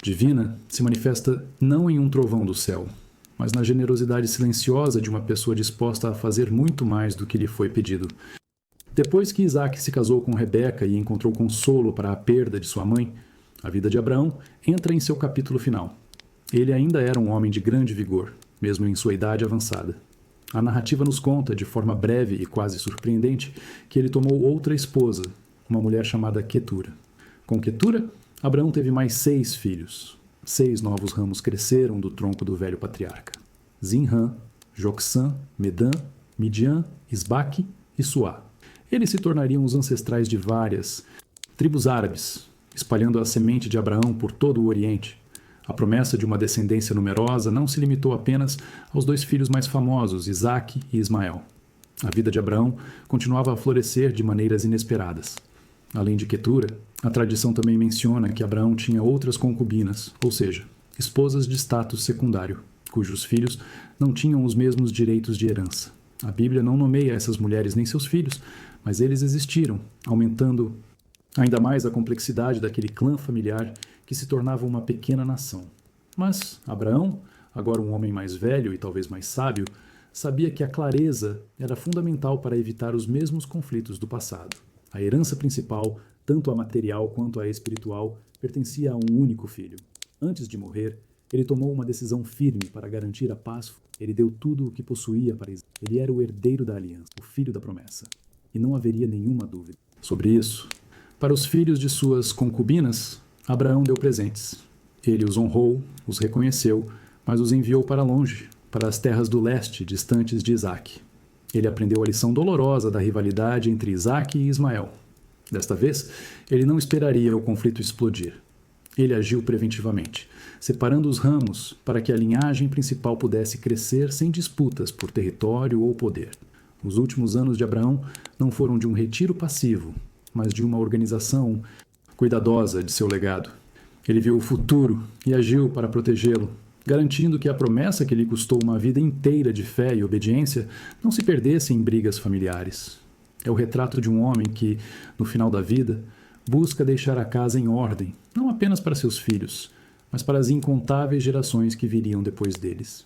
divina se manifesta não em um trovão do céu, mas na generosidade silenciosa de uma pessoa disposta a fazer muito mais do que lhe foi pedido. Depois que Isaque se casou com Rebeca e encontrou consolo para a perda de sua mãe, a vida de Abraão entra em seu capítulo final. Ele ainda era um homem de grande vigor, mesmo em sua idade avançada. A narrativa nos conta, de forma breve e quase surpreendente, que ele tomou outra esposa, uma mulher chamada Quetura. Com Quetura, Abraão teve mais 6 filhos. 6 novos ramos cresceram do tronco do velho patriarca: Zinrã, Joksã, Medã, Midian, Isbaque e Suá. Eles se tornariam os ancestrais de várias tribos árabes espalhando a semente de Abraão por todo o Oriente. A promessa de uma descendência numerosa não se limitou apenas aos 2 filhos mais famosos, Isaque e Ismael. A vida de Abraão continuava a florescer de maneiras inesperadas. Além de Quetura, a tradição também menciona que Abraão tinha outras concubinas, ou seja, esposas de status secundário, cujos filhos não tinham os mesmos direitos de herança. A Bíblia não nomeia essas mulheres nem seus filhos, mas eles existiram, aumentando ainda mais a complexidade daquele clã familiar que se tornava uma pequena nação. Mas Abraão, agora um homem mais velho e talvez mais sábio, sabia que a clareza era fundamental para evitar os mesmos conflitos do passado. A herança principal, tanto a material quanto a espiritual, pertencia a um único filho. Antes de morrer, ele tomou uma decisão firme para garantir a paz. Ele deu tudo o que possuía para Israel. Ele era o herdeiro da aliança, o filho da promessa. E não haveria nenhuma dúvida sobre isso. Para os filhos de suas concubinas, Abraão deu presentes. Ele os honrou, os reconheceu, mas os enviou para longe, para as terras do leste, distantes de Isaque. Ele aprendeu a lição dolorosa da rivalidade entre Isaque e Ismael. Desta vez, ele não esperaria o conflito explodir. Ele agiu preventivamente, separando os ramos para que a linhagem principal pudesse crescer sem disputas por território ou poder. Os últimos anos de Abraão não foram de um retiro passivo, mas de uma organização cuidadosa de seu legado. Ele viu o futuro e agiu para protegê-lo, garantindo que a promessa que lhe custou uma vida inteira de fé e obediência não se perdesse em brigas familiares. É o retrato de um homem que, no final da vida, busca deixar a casa em ordem, não apenas para seus filhos, mas para as incontáveis gerações que viriam depois deles.